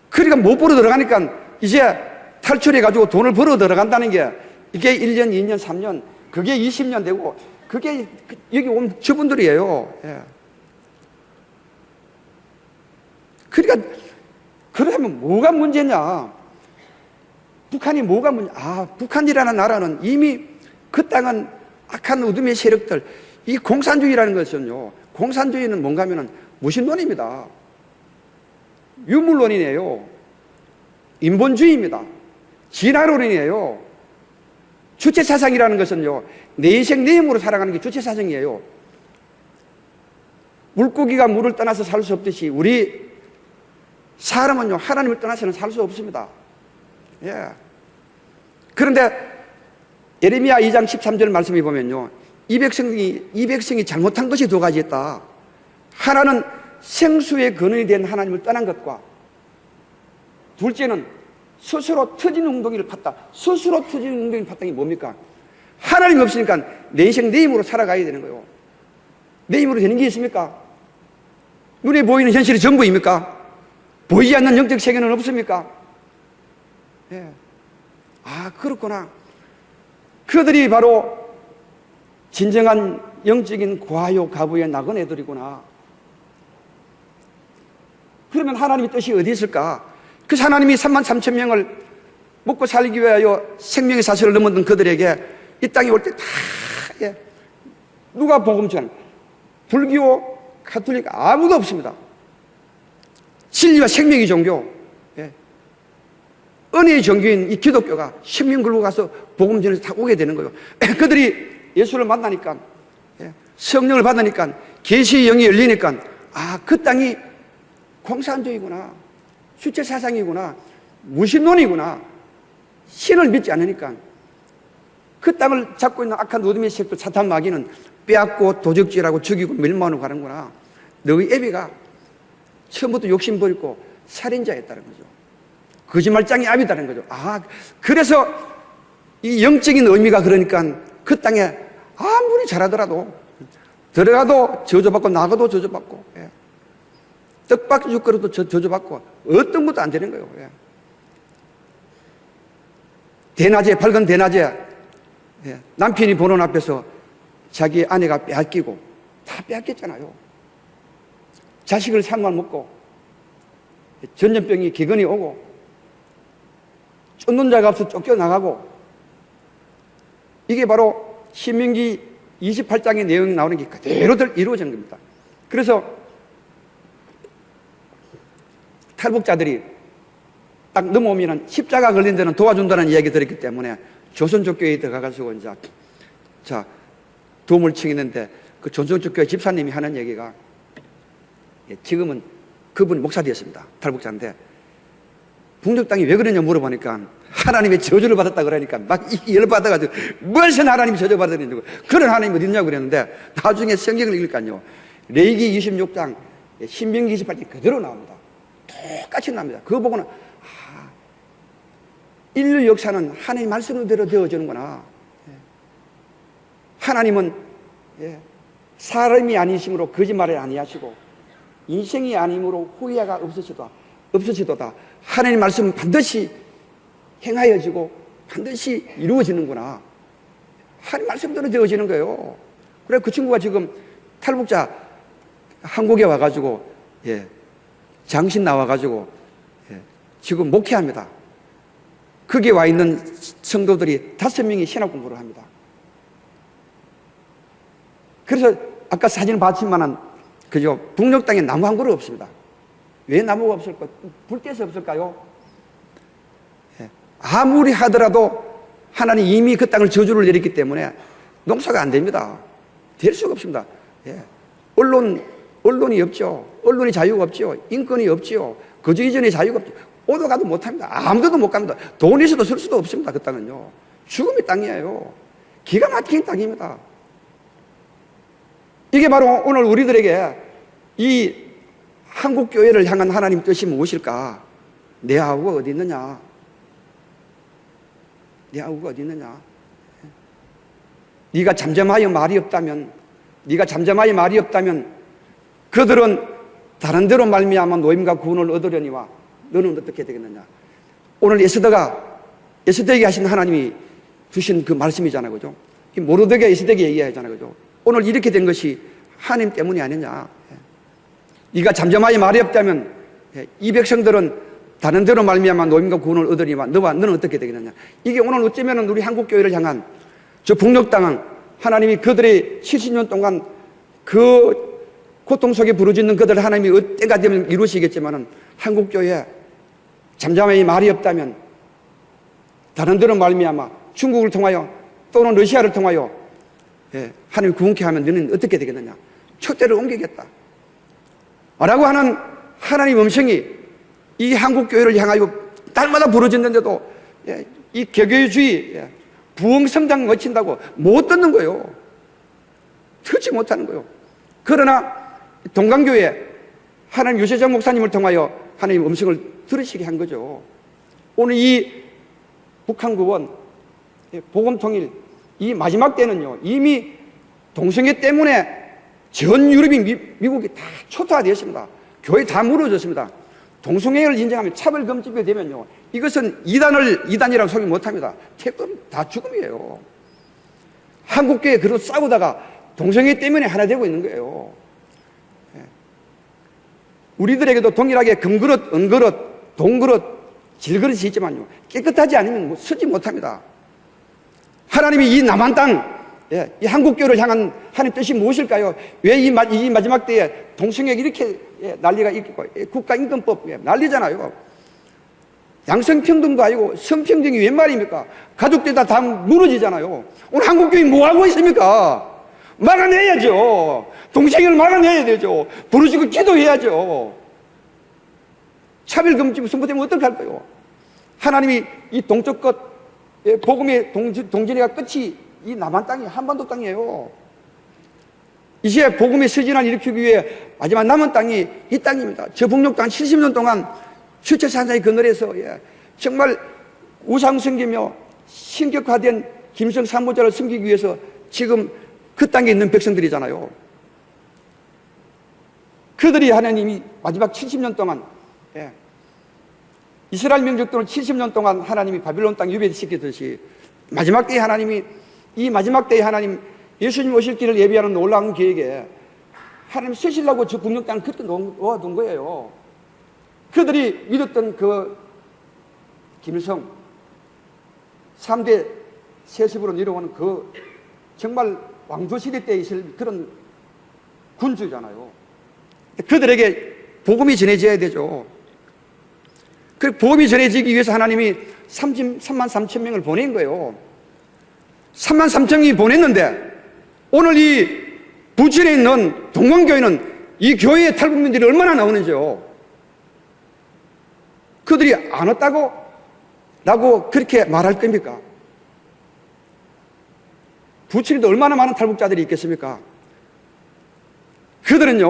Speaker 2: 그러니까 못 벌어 들어가니까 이제 탈출해가지고 돈을 벌어 들어간다는 게 이게 1년, 2년, 3년, 그게 20년 되고, 그게 여기 온 저분들이에요. 그러니까, 그러면 뭐가 문제냐? 북한이 뭐가 문제? 북한이라는 나라는 이미 그 땅은 악한 어둠의 세력들, 이 공산주의라는 것은요, 공산주의는 뭔가 하면은 무신론입니다. 유물론이에요. 인본주의입니다. 진화론이에요. 주체사상이라는 것은요, 내 인생 내 힘으로 살아가는 게 주체사상이에요. 물고기가 물을 떠나서 살 수 없듯이 우리 사람은요, 하나님을 떠나서는 살 수 없습니다. 그런데 예레미야 2장 13절 말씀에 보면요, 이 백성이 잘못한 것이 두 가지 있다. 하나는 생수의 근원이 된 하나님을 떠난 것과, 둘째는 스스로 터진 웅덩이를 팠다. 스스로 터진 웅덩이를 팠다는 게 뭡니까? 하나님이 없으니까 내 인생 내 힘으로 살아가야 되는 거예요. 내 힘으로 되는 게 있습니까? 눈에 보이는 현실이 전부입니까? 보이지 않는 영적 세계는 없습니까? 그렇구나. 그들이 바로 진정한 영적인 과요 가부의 나그네들이구나. 그러면 하나님의 뜻이 어디 있을까? 그래서 하나님이 33,000명을 먹고 살기 위하여 생명의 사슬을 넘었던 그들에게 이 땅에 올 때 다 누가 복음 전? 불교, 가톨릭 아무도 없습니다. 진리와 생명의 종교, 은혜의 종교인 이 기독교가 생명 걸고 가서 복음 전해서 다 오게 되는 거예요. 그들이 예수를 만나니까, 성령을 받으니까, 계시의 영이 열리니까, 그 땅이 공산주의구나, 주체사상이구나, 무신론이구나, 신을 믿지 않으니까 그 땅을 잡고 있는 악한 어둠의 세력들 사탄 마귀는 빼앗고 도적질하고 죽이고 멸망하고 가는구나. 너희 애비가 처음부터 욕심 버리고 살인자였다는 거죠. 거짓말장이 압이다는 거죠. 그래서 이 영적인 의미가 그러니까 그 땅에 아무리 잘하더라도 들어가도 저주받고 나가도 저주받고, 예. 떡밥 그릇도 저주받고 어떤 것도 안 되는 거예요. 예. 대낮에, 밝은 대낮에, 예. 남편이 보는 앞에서 자기 아내가 빼앗기고 다 빼앗겼잖아요. 자식을 살만 먹고 전염병이 기근이 오고 쫓는 자가 없어 쫓겨나가고, 이게 바로 신명기 28장의 내용이 나오는 게 그대로들 이루어지는 겁니다. 그래서 탈북자들이 딱 넘어오면 십자가 걸린 데는 도와준다는 이야기 들었기 때문에 조선족교회에 들어가가지고 이제 도움을 청했는데, 그 조선족교회 집사님이 하는 얘기가, 지금은 그분이 목사 되었습니다. 탈북자인데 북녘 땅이 왜 그러냐 물어보니까 하나님의 저주를 받았다 그러니까 막 열받아가지고 무엇은 하나님이 저주 받았냐고, 그런 하나님이 어디 있냐고 그랬는데, 나중에 성경을 읽으니까요, 레위기 26장, 신명기 28장 그대로 나옵니다. 똑같이 나옵니다. 그거 보고는 인류 역사는 하나님 말씀대로 되어지는구나. 하나님은 사람이 아니심으로 거짓말을 아니하시고 인생이 아니므로 후회가 없으시도다. 하나님 말씀은 반드시 행하여지고 반드시 이루어지는구나. 하나님 말씀대로 되어지는 거예요. 그래, 그 친구가 지금 탈북자 한국에 와가지고, 장신 나와가지고, 지금 목회합니다. 거기 와 있는 성도들이 5명이 신학 공부를 합니다. 그래서 아까 사진 봤지만은, 그죠? 북녘 땅에 나무 한 그루 없습니다. 왜 나무가 없을까? 불 떼서 없을까요? 아무리 하더라도 하나님 이미 그 땅을 저주를 내렸기 때문에 농사가 안 됩니다. 될 수가 없습니다. 언론이 없죠. 언론이 자유가 없죠. 인권이 없죠. 거주 이전의 자유가 없죠. 오도 가도 못합니다. 아무데도 못 갑니다. 돈 있어도 쓸 수도 없습니다. 그 땅은요. 죽음의 땅이에요. 기가 막힌 땅입니다. 이게 바로 오늘 우리들에게 이 한국교회를 향한 하나님 뜻이 무엇일까? 내 아우가 어디 있느냐? 내 아우가 어디 있느냐? 네가 잠잠하여 말이 없다면, 그들은 다른 데로 말미암아 노임과 구원을 얻으려니와 너는 어떻게 되겠느냐? 오늘 에스더에게 하신 하나님이 주신 그 말씀이잖아요, 그죠? 모르드게가 에스더에게 얘기하잖아요, 그죠? 오늘 이렇게 된 것이 하나님 때문이 아니냐? 네가 잠잠하여 말이 없다면 이 백성들은 다른 데로 말미암아 노임과 구원을 얻으리와 너는 어떻게 되겠느냐? 이게 오늘 어쩌면 우리 한국교회를 향한 저 북녘 땅은 하나님이 그들의 70년 동안 그 고통 속에 부르짖는 그들 하나님이 때가 되면 이루시겠지만은, 한국교회 잠잠하여 말이 없다면 다른 데로 말미암아 중국을 통하여 또는 러시아를 통하여 하나님이 구원케 하면 너는 어떻게 되겠느냐? 촛대를 옮기겠다 라고 하는 하나님 음성이 이 한국교회를 향하여 날마다 부르짖는데도 이 개교주의 부흥성장 거친다고 못 듣는 거예요. 듣지 못하는 거예요. 그러나 동강교회 하나님 유세장 목사님을 통하여 하나님 음성을 들으시게 한 거죠. 오늘 이 북한구원 복음통일 이 마지막 때는요, 이미 동성애 때문에 전 유럽이 미국이 다 초토화되었습니다. 교회 다 무너졌습니다. 동성애를 인정하면 차별금지가 되면요, 이것은 이단이라고 소개 못합니다. 태권 다 죽음이에요. 한국교회 그로 싸우다가 동성애 때문에 하나 되고 있는 거예요. 우리들에게도 동일하게 금그릇, 은그릇, 동그릇, 질그릇이 있지만요, 깨끗하지 않으면 쓰지 못합니다. 하나님이 이 남한 땅, 이 한국교회를 향한 하나님 뜻이 무엇일까요? 왜 이 마지막 때에 동성애 이렇게 난리가 있고, 국가인권법 난리잖아요. 양성평등도 아니고 성평등이 웬 말입니까? 가족들이 다 무너지잖아요. 오늘 한국교회 뭐 하고 있습니까? 막아내야죠. 동성애를 막아내야 되죠. 부르짖고 기도해야죠. 차별금지 선포되면 어떡할까요? 하나님이 이 동쪽 끝, 복음의 동진회가 끝이 이 남한 땅이 한반도 땅이에요. 이제 복음의 서진을 일으키기 위해 마지막 남은 땅이 이 땅입니다. 저 북녘 땅 70년 동안 주체사상의 그늘에서 정말 우상 섬기며 신격화된 김성 삼보자를 섬기기 위해서 지금 그 땅에 있는 백성들이잖아요. 그들이 하나님이 마지막 70년 동안 이스라엘 민족들을 70년 동안 하나님이 바빌론 땅 유배시키듯이 마지막 때에 하나님이 이 마지막 때에 하나님 예수님 오실 길을 예비하는 놀라운 계획에 하나님 쓰시려고 저 북녘 땅을 그때 놓아둔 거예요. 그들이 믿었던 그 김일성 3대 세습으로 이루어가는 그 정말 왕조시대 때 있을 그런 군주잖아요. 그들에게 복음이 전해져야 되죠. 그 복음이 전해지기 위해서 하나님이 3만 3천 명을 보낸 거예요. 3만 3천 명이 보냈는데 오늘 이 부천에 있는 동원교회는 이 교회의 탈북민들이 얼마나 나오는지요. 그들이 안 왔다고 라고 그렇게 말할 겁니까? 부천에도 얼마나 많은 탈북자들이 있겠습니까? 그들은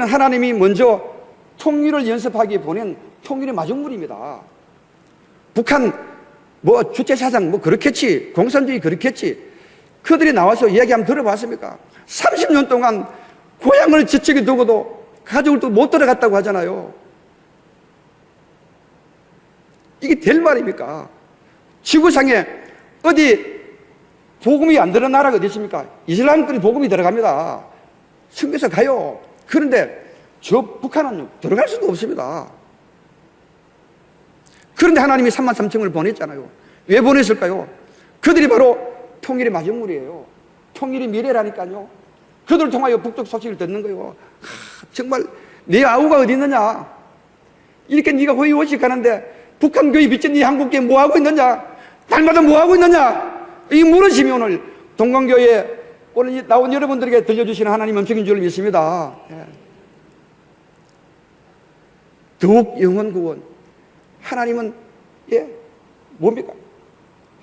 Speaker 2: 하나님이 먼저 통일을 연습하기 보낸 통일의 마중물입니다. 북한 주체사상 그렇겠지, 공산주의 그렇겠지. 그들이 나와서 이야기 한번 들어봤습니까? 30년 동안 고향을 저쪽에 두고도 가족을 또 못 들어갔다고 하잖아요. 이게 될 말입니까? 지구상에 어디 복음이 안 들어간 나라가 어디 있습니까? 이슬람들이 복음이 들어갑니다. 선교사 가요. 그런데 저 북한은 들어갈 수도 없습니다. 그런데 하나님이 3만 3천을 보냈잖아요. 왜 보냈을까요? 그들이 바로 통일의 마중물이에요. 통일의 미래라니까요. 그들을 통하여 북쪽 소식을 듣는 거예요. 정말 내 아우가 어디 있느냐? 이렇게 네가 호의호식 하는데 북한 교회 빚진 네 한국교회 뭐 하고 있느냐? 날마다 뭐 하고 있느냐? 이 물으심이 오늘 동광교회에 오늘 나온 여러분들에게 들려주시는 하나님 음성인 줄 믿습니다. 더욱 영원 구원. 하나님은 뭡니까?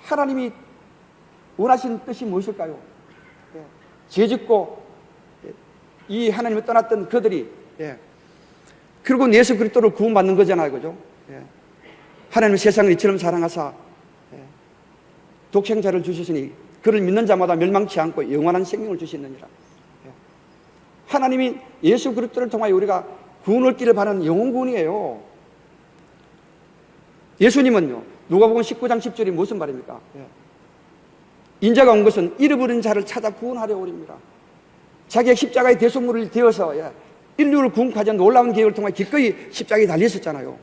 Speaker 2: 하나님이 원하신 뜻이 무엇일까요? 죄짓고 이 하나님을 떠났던 그들이 결국은 예수 그리스도를 구원받는 거잖아요, 그죠? 하나님은 세상을 이처럼 사랑하사 독생자를 주시으니 그를 믿는 자마다 멸망치 않고 영원한 생명을 주시느니라. 하나님이 예수 그리스도를 통하여 우리가 구원 얻기를 바라는 영원 구원이에요. 예수님은요, 누가복음 19장 10절이 무슨 말입니까? 인자가 온 것은 잃어버린 자를 찾아 구원하려 오립니다. 자기의 십자가의 대속물을 되어서 인류를 구원하자는 놀라운 계획을 통해 기꺼이 십자가에 달렸었잖아요.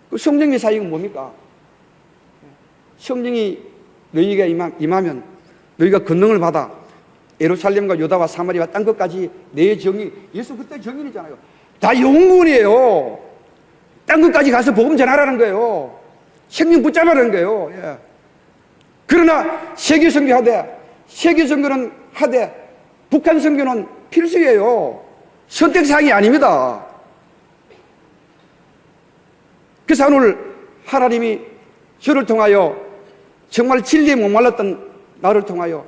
Speaker 2: 그 성령의 사역은 뭡니까? 성령이 너희가 임하면 너희가 권능을 받아 예루살렘과 유다와 사마리아 땅 끝까지 내 정의, 예수 그때 정인이잖아요. 다 영구원이에요. 땅 끝까지 가서 복음 전하라는 거예요. 생명 붙잡으라는 거예요. 그러나 세계 선교는 하되 북한 선교는 필수예요. 선택사항이 아닙니다. 그래서 오늘 하나님이 저를 통하여 정말 진리에 목말랐던 나를 통하여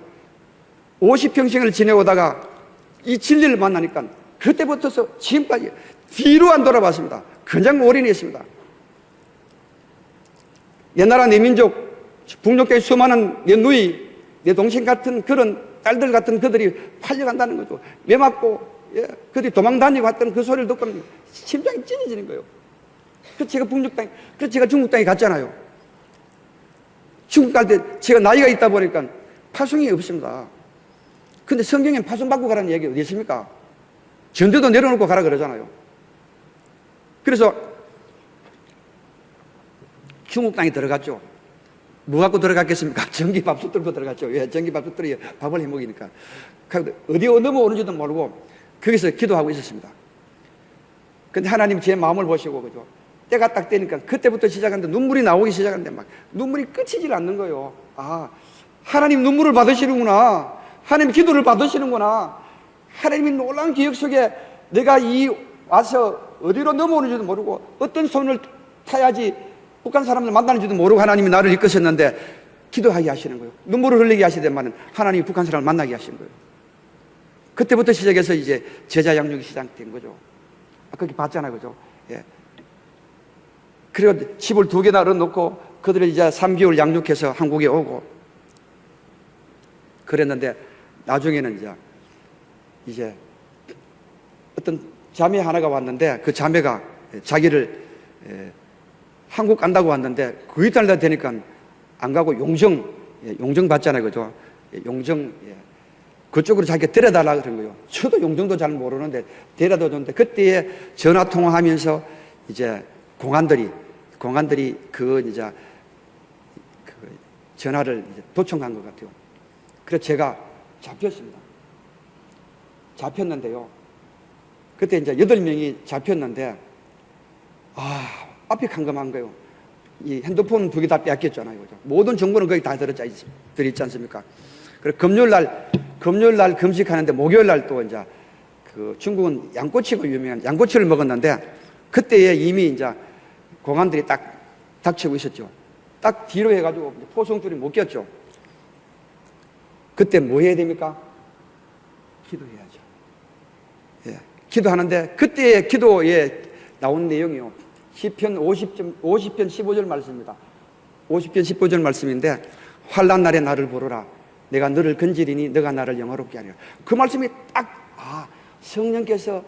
Speaker 2: 50평생을 지내오다가 이 진리를 만나니까 그때부터서 지금까지 뒤로 안 돌아봤습니다. 그냥 올인했습니다. 내 나라 내 민족 북녘의 수많은 내 누이 내 동생 같은 그런 딸들 같은 그들이 팔려간다는 거죠. 매 맞고 그들이 도망다니고 했던 그 소리를 듣고 심장이 찢어지는 거예요. 그래서 제가 그래서 제가 중국 땅에 갔잖아요. 중국 갈 때 제가 나이가 있다 보니까 파송이 없습니다. 근데 성경엔 파송 받고 가라는 얘기 어디 있습니까? 전도도 내려놓고 가라 그러잖아요. 그래서 중국 땅에 들어갔죠. 뭐 갖고 들어갔겠습니까? 전기밥솥 들고 들어갔죠. 전기밥솥들이 밥을 해 먹이니까. 어디 넘어오는지도 모르고 거기서 기도하고 있었습니다. 근데 하나님 제 마음을 보시고, 그죠? 때가 딱 되니까 그때부터 시작하는데 눈물이 나오기 시작하는데 막 눈물이 끊이질 않는 거예요. 아, 하나님 눈물을 받으시는구나. 하나님 기도를 받으시는구나. 하나님이 놀라운 기억 속에 내가 와서 어디로 넘어오는지도 모르고 어떤 손을 타야지 북한 사람들 만나는지도 모르고 하나님이 나를 이끄셨는데 기도하게 하시는 거예요. 눈물을 흘리게 하시더만은 하나님이 북한 사람을 만나게 하시는 거예요. 그때부터 시작해서 이제 제자 양육이 시작된 거죠. 아까 봤잖아요, 그죠? 예. 그리고 집을 2개나 얻어놓고 그들을 이제 3개월 양육해서 한국에 오고 그랬는데 나중에는 이제 어떤 자매 하나가 왔는데 그 자매가 자기를 한국 간다고 왔는데 그 이달 되니까 안 가고 용정 받잖아요, 그죠? 용정, 그쪽으로 자기가 데려달라 그런 거예요. 저도 용정도 잘 모르는데 데려다 줬는데 그때에 전화 통화하면서 이제 공안들이 그 전화를 이제 도청한 것 같아요. 그래서 제가 잡혔습니다. 잡혔는데요. 그때 이제 8명이 잡혔는데, 앞이 캄캄한 거예요. 이 핸드폰 2개 다 뺏겼잖아요. 그죠? 모든 정보는 거기 다 들어있지 않습니까? 그래서 금요일 날 금식하는데 목요일 날 또 이제 그 중국은 양꼬치가 유명한 양꼬치를 먹었는데 그때에 이미 이제 공안들이 딱 닥치고 있었죠. 딱 뒤로 해가지고 포송줄이 못 꼈죠. 그때 뭐 해야 됩니까? 기도해야죠. 예. 기도하는데 그때의 기도에 나온 내용이요. 시편 50편 15절 말씀입니다. 50편 15절 말씀인데 환난 날에 나를 부르라. 내가 너를 건지리니 너가 나를 영화롭게 하리라. 그 말씀이 딱 성령께서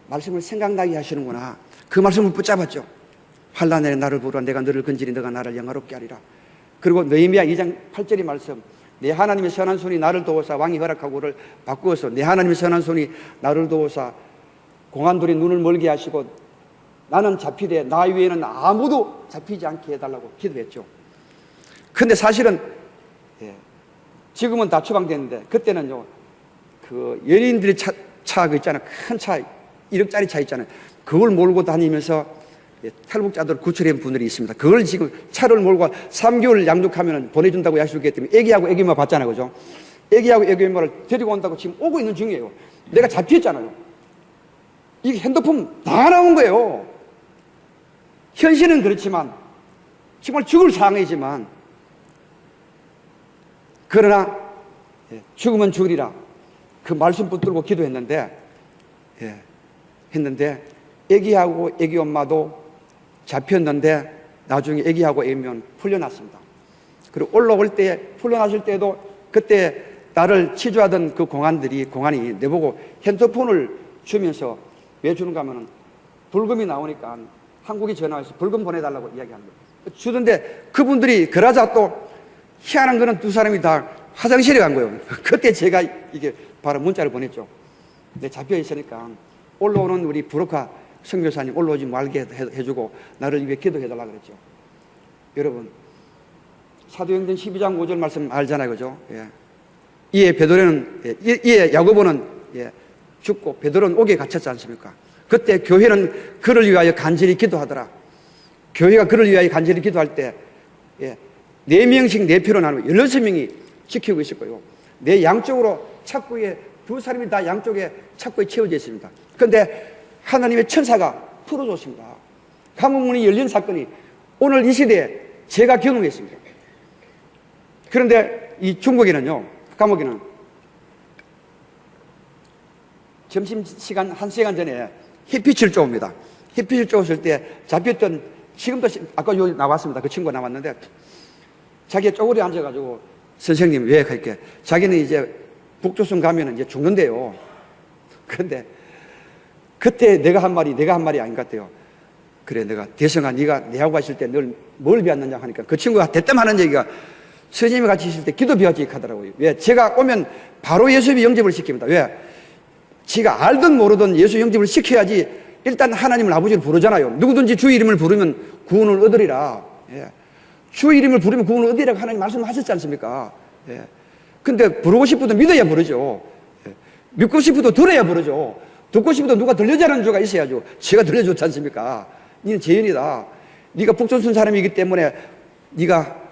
Speaker 2: 말씀을 생각나게 하시는구나. 그 말씀을 붙잡았죠. 환난 날에 나를 부르라. 내가 너를 건지리니 너가 나를 영화롭게 하리라. 그리고 느헤미야 2장 8절의 말씀. 내 하나님의 선한 손이 나를 도우사 왕이 허락하고를 바꾸어서 내 하나님의 선한 손이 나를 도우사 공안들이 눈을 멀게 하시고 나는 잡히되 나 위에는 아무도 잡히지 않게 해달라고 기도했죠. 근데 사실은 지금은 다 추방됐는데 그때는요 그 연예인들의 차 그 있잖아요. 큰 차 1억짜리 차 있잖아요. 그걸 몰고 다니면서 탈북자들 구출한 분들이 있습니다. 그걸 지금 차를 몰고 3개월 양육하면 보내준다고 약속했기 때문에 애기하고 애기엄마 봤잖아요, 그죠? 애기하고 애기엄마를 데리고 온다고 지금 오고 있는 중이에요. 내가 잡혔잖아요. 이게 핸드폰 다 나온 거예요. 현실은 그렇지만 정말 죽을 상황이지만 그러나 죽으면 죽으리라 그 말씀 붙들고 기도했는데 애기하고 애기 엄마도 잡혔는데 나중에 애기하고 애기면 풀려났습니다. 그리고 올라올 때 풀려났을 때도 그때 나를 치주하던 그 공안이 내보고 핸드폰을 주면서 왜 주는가 하면은 불금이 나오니까 한국에 전화해서 불금 보내달라고 이야기하는 거예요. 주던데 그분들이 그러자 또 희한한 거는 2사람이 다 화장실에 간 거예요. 그때 제가 이게 바로 문자를 보냈죠. 내 잡혀 있으니까 올라오는 우리 부르카 선교사님 올라오지 말게 해주고 나를 위해 기도해달라고 그랬죠. 여러분 사도행전 12장 5절 말씀 알잖아요, 그죠? 이에 베드로는 이에 야고보는 죽고 베드로는 옥에 갇혔지 않습니까? 그때 교회는 그를 위하여 간절히 기도하더라. 교회가 그를 위하여 간절히 기도할 때 4명씩 4표로 나누고 16명이 지키고 있을 거예요. 내 양쪽으로 착구에 2사람이 다 양쪽에 착구에 채워져 있습니다. 그런데 하나님의 천사가 풀어줬습니다. 감옥문이 열린 사건이 오늘 이 시대에 제가 경험했습니다. 그런데 이 중국에는요, 감옥에는 점심시간 1시간 전에 햇빛을 쬐옵니다. 햇빛을 쬐었을 때 잡혔던, 지금도 아까 여기 나왔습니다. 그 친구가 나왔는데 자기가 쪼그려 앉아가지고 선생님 왜 그렇게 자기는 이제 북조선 가면 이제 죽는데요. 그런데 그때 내가 한 말이 아닌 것 같아요. 그래 내가 대성아 네가 내하고 있을 때 늘 뭘 배웠느냐 하니까 그 친구가 대뜸 하는 얘기가 선생님이 같이 있을 때 기도 배웠지 하더라고요. 왜? 제가 오면 바로 예수님이 영접을 시킵니다. 왜? 지가 알든 모르든 예수 영접을 시켜야지 일단 하나님을 아버지를 부르잖아요. 누구든지 주 이름을 부르면 구원을 얻으리라. 주 이름을 부르면 구원을 얻으리라고 하나님 말씀하셨지 않습니까? 근데 부르고 싶어도 믿어야 부르죠. 믿고 싶어도 들어야 부르죠. 듣고 싶어도 누가 들려주는 주가 있어야죠. 제가 들려줬지 않습니까? 니는 죄인이다. 네가 북조선 사람이기 때문에 네가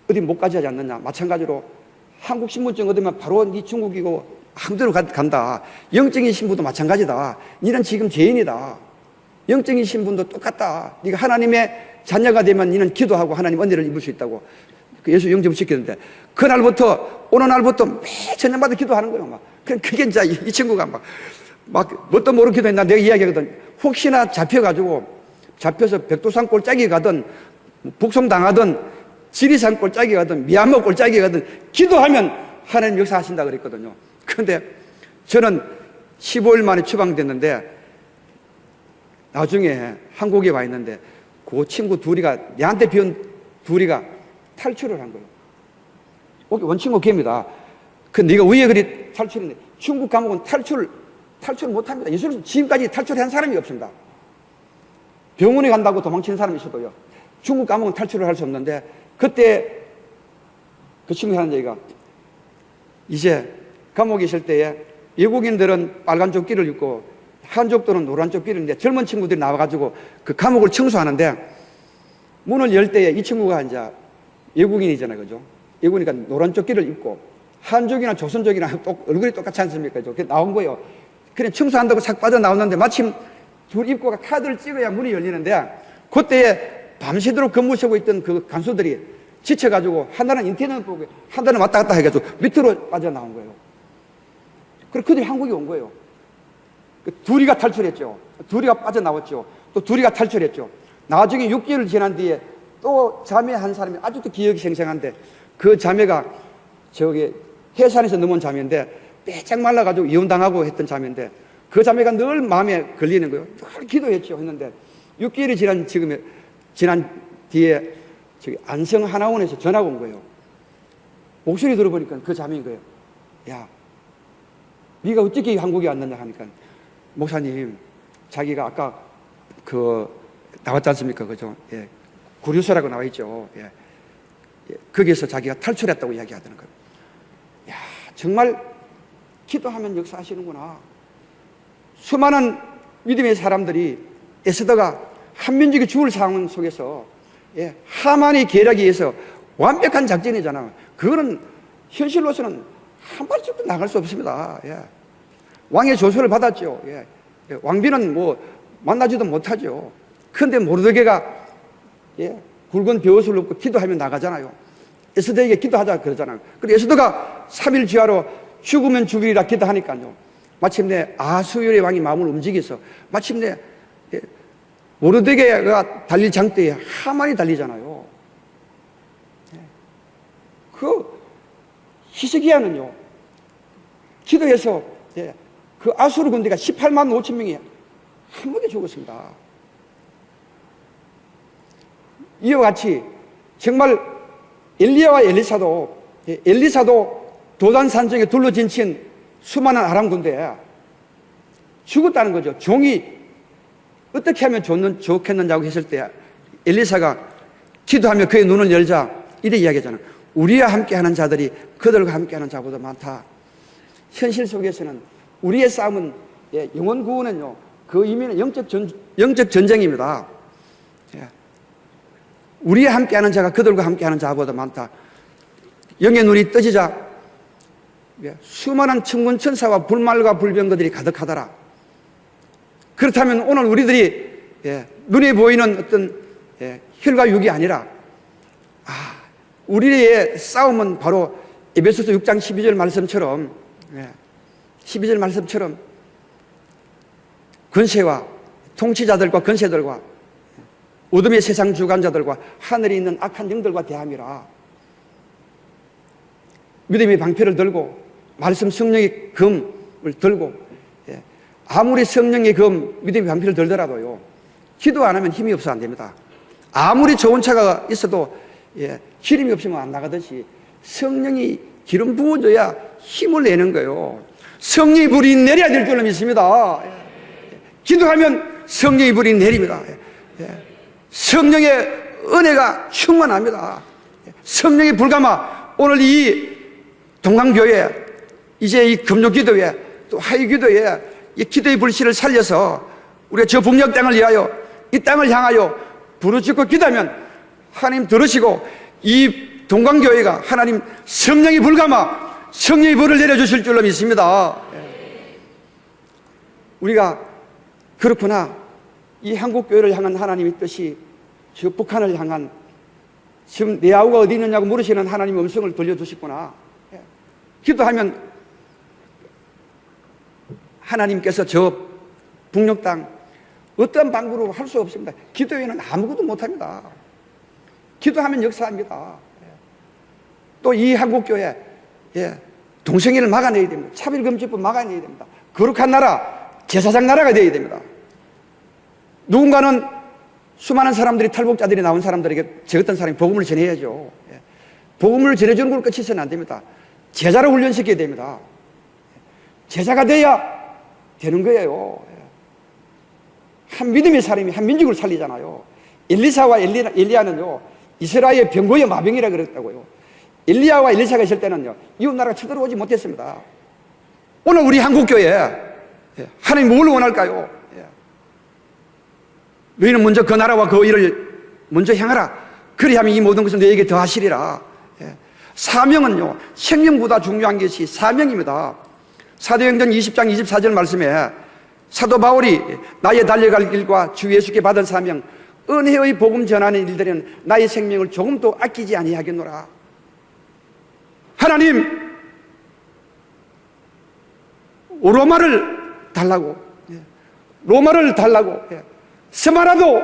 Speaker 2: 어디 못 가지 하지 않느냐. 마찬가지로 한국 신분증 얻으면 바로 네 중국이고 아무데로 간다. 영적인 신분도 마찬가지다. 너는 지금 죄인이다. 영적인 신분도 똑같다. 네가 하나님의 자녀가 되면 너는 기도하고 하나님 은혜를 입을 수 있다고. 그 예수 영접을 시키는데, 그날부터, 어느 날부터 매 저녁마다 기도하는 거예요. 막. 그게 이제 이 친구가 막, 뭣도 모르는 기도했나 내가 이야기하거든. 혹시나 잡혀서 백두산 골짜기 가든, 북송당하든, 지리산 골짜기 가든, 미얀마 골짜기 가든, 기도하면 하나님 역사하신다 그랬거든요. 그런데 저는 15일 만에 추방됐는데, 나중에 한국에 와 있는데, 그 친구 둘이가, 내한테 비운 둘이가 탈출을 한 거예요. 원친구 걔입니다. 그 네가 왜 그리 탈출했네? 중국 감옥은 탈출 못 합니다. 예수는 지금까지 탈출한 사람이 없습니다. 병원에 간다고 도망치는 사람이 있어도요. 중국 감옥은 탈출을 할 수 없는데, 그때 그 친구가 하는 얘기가, 이제 감옥에 있을 때에 외국인들은 빨간 조끼를 입고 한족들은 노란 조끼를 입는데, 젊은 친구들이 나와가지고 그 감옥을 청소하는데, 문을 열 때에 이 친구가 이제 외국인이잖아요. 그죠? 외국이니까 노란 조끼를 입고, 한족이나 조선족이나 얼굴이 똑같지 않습니까? 그게 나온 거예요. 그냥 청소한다고 싹 빠져나오는데, 마침 둘 입구가 카드를 찍어야 문이 열리는데, 그때에 밤새도록 근무 서고 있던 그 간수들이 지쳐가지고, 하나는 인터넷 보고, 하나는 왔다 갔다 해가지고 밑으로 빠져나온 거예요. 그래서 그들이 한국에 온 거예요. 둘이가 탈출했죠. 둘이가 빠져나왔죠. 또 둘이가 탈출했죠. 나중에 6개월 지난 뒤에 또 자매 한 사람이 아직도 기억이 생생한데, 그 자매가 저기 해산에서 넘어온 자매인데, 빼짝 말라가지고 이혼당하고 했던 자매인데, 그 자매가 늘 마음에 걸리는 거예요. 늘 기도했죠. 했는데 6개월이 지난 뒤에 저기 안성 하나원에서 전화가 온 거예요. 목소리 들어보니까 그 자매인 거예요. 야, 네가 어떻게 한국에 왔느냐 하니까, 목사님, 자기가 아까 나왔지 않습니까? 그죠? 예. 구류소라고 나와 있죠. 예. 예. 거기에서 자기가 탈출했다고 이야기하더는 거예요. 야, 정말 기도하면 역사하시는구나. 수많은 믿음의 사람들이, 에스더가 한민족이 죽을 상황 속에서, 예, 하만의 계략에 의해서 완벽한 작전이잖아. 그거는 현실로서는 한 발짝도 나갈 수 없습니다. 예. 왕의 조서를 받았죠. 예. 예. 왕비는 만나지도 못하죠. 그런데 모르드게가, 예, 굵은 벼옷을 입고 기도하며 나가잖아요. 에스더에게 기도하자 그러잖아요. 그리고 에스더가 3일 지하로 죽으면 죽으리라 기도하니까요. 마침내 아수열의 왕이 마음을 움직여서 마침내, 예, 모르드게가 달릴 장대에 하만이 달리잖아요. 예. 히스기야는요, 기도해서, 예, 그 아수르 군대가 18만 5천 명이 한 번에 죽었습니다. 이와 같이 정말 엘리야와 엘리사도 도단산정에 둘러진 친 수많은 아람 군대에 죽었다는 거죠. 종이 어떻게 하면 좋겠느냐고 했을 때 엘리사가 기도하며 그의 눈을 열자 이래 이야기하잖아요. 우리와 함께하는 자들이 그들과 함께하는 자보다 많다. 현실 속에서는 우리의 싸움은, 예, 영혼 구원은요, 그 의미는 영적 전쟁입니다. 예. 우리와 함께하는 자가 그들과 함께하는 자보다 많다. 영의 눈이 떠지자, 예, 수많은 천군 천사와 불말과 불병거들이 가득하더라. 그렇다면 오늘 우리들이, 예, 눈에 보이는 어떤, 예, 혈과 육이 아니라, 우리의 싸움은 바로 에베소서 6장 12절 말씀처럼, 예, 12절 말씀처럼 권세와 통치자들과 권세들과 어둠의 세상 주관자들과 하늘에 있는 악한 영들과 대함이라. 믿음의 방패를 들고 말씀 성령의 검을 들고, 예, 아무리 성령의 검 믿음의 방패를 들더라도요, 기도 안 하면 힘이 없어 안 됩니다. 아무리 좋은 차가 있어도, 예, 기름이 없으면 안 나가듯이 성령이 기름 부어줘야 힘을 내는 거예요. 성령의 불이 내려야 될 줄로 믿습니다. 예. 기도하면 성령의 불이 내립니다. 예. 성령의 은혜가 충만합니다. 성령의 불감아, 오늘 이 동강교회, 이제 이 금요기도회, 또 화요기도회, 이 기도의 불씨를 살려서 우리가 저 북녘 땅을 위하여, 이 땅을 향하여 부르짖고 기도하면 하나님 들으시고 이 동강교회가 하나님 성령의 불감아 성령의 불을 내려주실 줄로 믿습니다. 우리가 그렇구나, 이 한국교회를 향한 하나님의 뜻이 저 북한을 향한 지금 내 아우가 어디 있느냐고 물으시는 하나님의 음성을 들려주시구나. 기도하면 하나님께서 저 북녘 땅 어떤 방법으로 할 수 없습니다. 기도 외에는 아무것도 못합니다. 기도하면 역사합니다. 또 이 한국교회 동성애를 막아내야 됩니다. 차별금지법 막아내야 됩니다. 거룩한 나라, 제사장 나라가 되어야 됩니다. 누군가는 수많은 사람들이 탈북자들이 나온 사람들에게 저 같은 사람이 복음을 전해야죠. 복음을 전해주는 걸 끝이 있어는 안 됩니다. 제자를 훈련시켜야 됩니다. 제자가 돼야 되는 거예요. 한 믿음의 사람이 한 민족을 살리잖아요. 엘리사와 엘리야는요, 이스라엘의 병고의 마병이라 그랬다고요. 엘리야와 엘리사가 있을 때는요, 이웃 나라가 쳐들어오지 못했습니다. 오늘 우리 한국교회 하나님 뭘 원할까요? 너희는 먼저 그 나라와 그 일을 먼저 향하라. 그리하면 이 모든 것은 너에게 더하시리라. 사명은요, 생명보다 중요한 것이 사명입니다. 사도행전 20장 24절 말씀에 사도 바울이 나의 달려갈 길과 주 예수께 받은 사명, 은혜의 복음 전하는 일들은 나의 생명을 조금도 아끼지 아니하겠노라. 하나님, 로마를 달라고, 로마를 달라고, 스마라도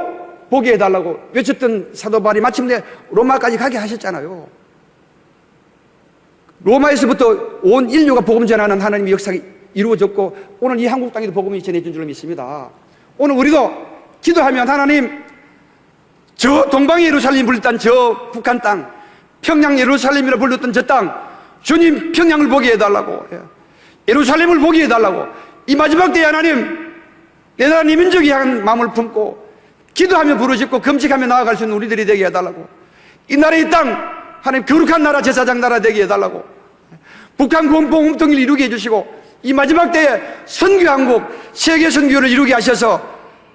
Speaker 2: 보게 해달라고 외쳤던 사도 바울이 마침내 로마까지 가게 하셨잖아요. 로마에서부터 온 인류가 복음 전하는 하나님의 역사가 이루어졌고, 오늘 이 한국 땅에도 복음이 전해진 줄로 믿습니다. 오늘 우리도 기도하면 하나님, 저 동방의 예루살렘 불렸던 저 북한 땅, 평양 예루살렘이라 불렸던 저 땅, 주님 평양을 보게 해달라고, 예루살렘을 보게 해달라고, 이 마지막 때에 하나님, 내 나라 네 민족이 향한 마음을 품고 기도하며 부르짖고 금식하며 나아갈 수 있는 우리들이 되게 해달라고, 이 나라의 땅 하나님 거룩한 나라, 제사장 나라 되게 해달라고, 북한 공포 홈통일 이루게 해주시고 이 마지막 때에 선교한국, 세계 선교를 이루게 하셔서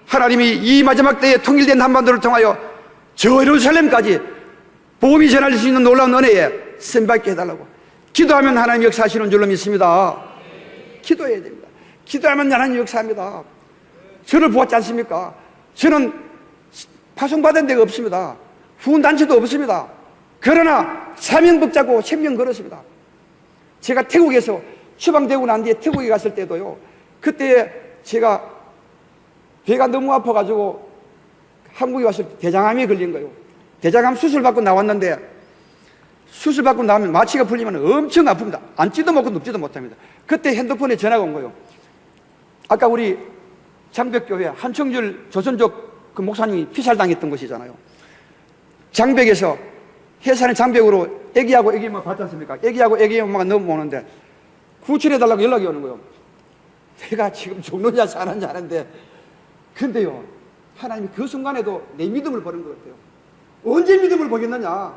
Speaker 2: 하나님이 이 마지막 때에 통일된 한반도를 통하여 저 예루살렘까지 복음이 전할 수 있는 놀라운 은혜에 선받게 해달라고 기도하면 하나님 역사하시는 줄로 믿습니다. 기도해야 됩니다. 기도하면 하나님 역사합니다. 저를 보았지 않습니까? 저는 파송받은 데가 없습니다. 후원단체도 없습니다. 그러나 사명 붙잡고 생명 걸었습니다. 제가 태국에서 추방되고 난 뒤에 태국에 갔을 때도요, 그때 제가 배가 너무 아파가지고 한국에 왔을 때 대장암이 걸린 거예요. 대장암 수술받고 나왔는데, 수술받고 나오면 마취가 풀리면 엄청 아픕니다. 앉지도 못하고 눕지도 못합니다. 그때 핸드폰에 전화가 온 거예요. 아까 우리 장벽교회 한청줄 조선족 그 목사님이 피살당했던 곳이잖아요. 장벽에서 해산의 장벽으로 애기하고 애기 엄마가 봤지 않습니까? 애기하고 애기 엄마가 넘어오는데 구출해달라고 연락이 오는 거예요. 내가 지금 죽느냐 사느냐 하는데, 근데요, 하나님이 그 순간에도 내 믿음을 보는 것 같아요. 언제 믿음을 보겠느냐?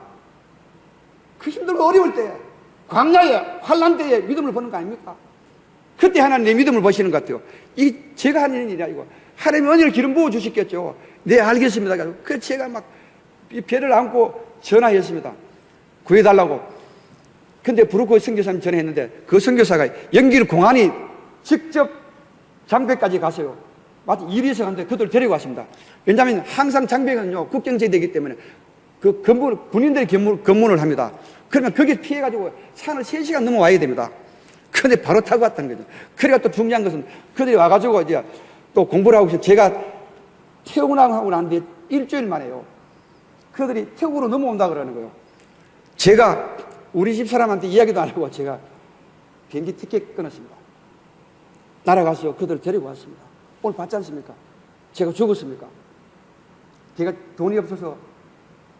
Speaker 2: 그 힘들고 어려울 때, 광야에 환난 때에 믿음을 보는 거 아닙니까? 그때 하나님 내 믿음을 보시는 것 같아요. 이 제가 하는 일이 아니고 하나님의 은혜를 기름 부어 주셨겠죠. 네, 알겠습니다. 그 제가 막 배를 안고 전화했습니다. 구해달라고. 근데 부르고 선교사님 전화했는데 그 선교사가 연길 공안이 직접 장벽까지 가서요. 마치 일해서 갔는데 그들 데리고 왔습니다. 왜냐하면 항상 장벽은요, 국경제되기 때문에 그 건물, 군인들이 검문을 합니다. 그러면 거기에 피해가지고 산을 3시간 넘어와야 됩니다. 근데 바로 타고 왔다는 거죠. 그러니까 또 중요한 것은 그들이 와가지고 이제 또 공부를 하고 있어요. 제가 태국하고 난 뒤에 일주일 만에요, 그들이 태국으로 넘어온다 그러는 거예요. 제가 우리 집 사람한테 이야기도 안 하고 제가 비행기 티켓 끊었습니다. 날아가서 그들을 데리고 왔습니다. 오늘 봤지 않습니까? 제가 죽었습니까? 제가 돈이 없어서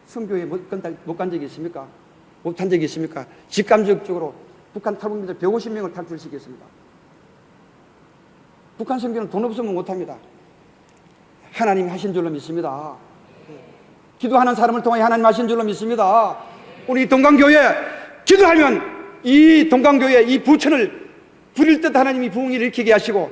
Speaker 2: 선교에 못 간 적이 있습니까? 못 한 적이 있습니까? 직감적으로 북한 탈북민들 150명을 탈출시켰습니다. 북한 선교는 돈 없으면 못합니다. 하나님이 하신 줄로 믿습니다. 기도하는 사람을 통해 하나님 하신 줄로 믿습니다. 우리 동강교회 기도하면 이 동강교회 이 부천을 부릴 듯 하나님이 부흥을 일으키게 하시고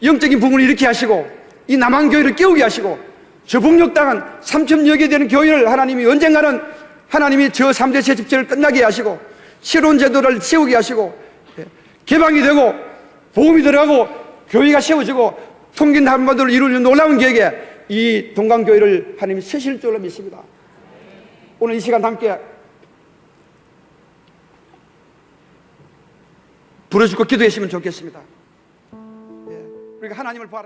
Speaker 2: 영적인 부흥을 일으키게 하시고 이 남한교회를 깨우게 하시고 저 북녘 땅은 3,000여 개 되는 교회를 하나님이 언젠가는 하나님이 저 3대 세습제를 끝나게 하시고 새로운 제도를 세우게 하시고 개방이 되고 보험이 들어가고 교회가 세워지고 통긴 한반도를 이루는 놀라운 계획에 이 동강교회를 하나님이 쓰실 줄로 믿습니다. 오늘 이 시간 함께 부르짖고 기도했으면 좋겠습니다. 예, 우리가 하나님을 바라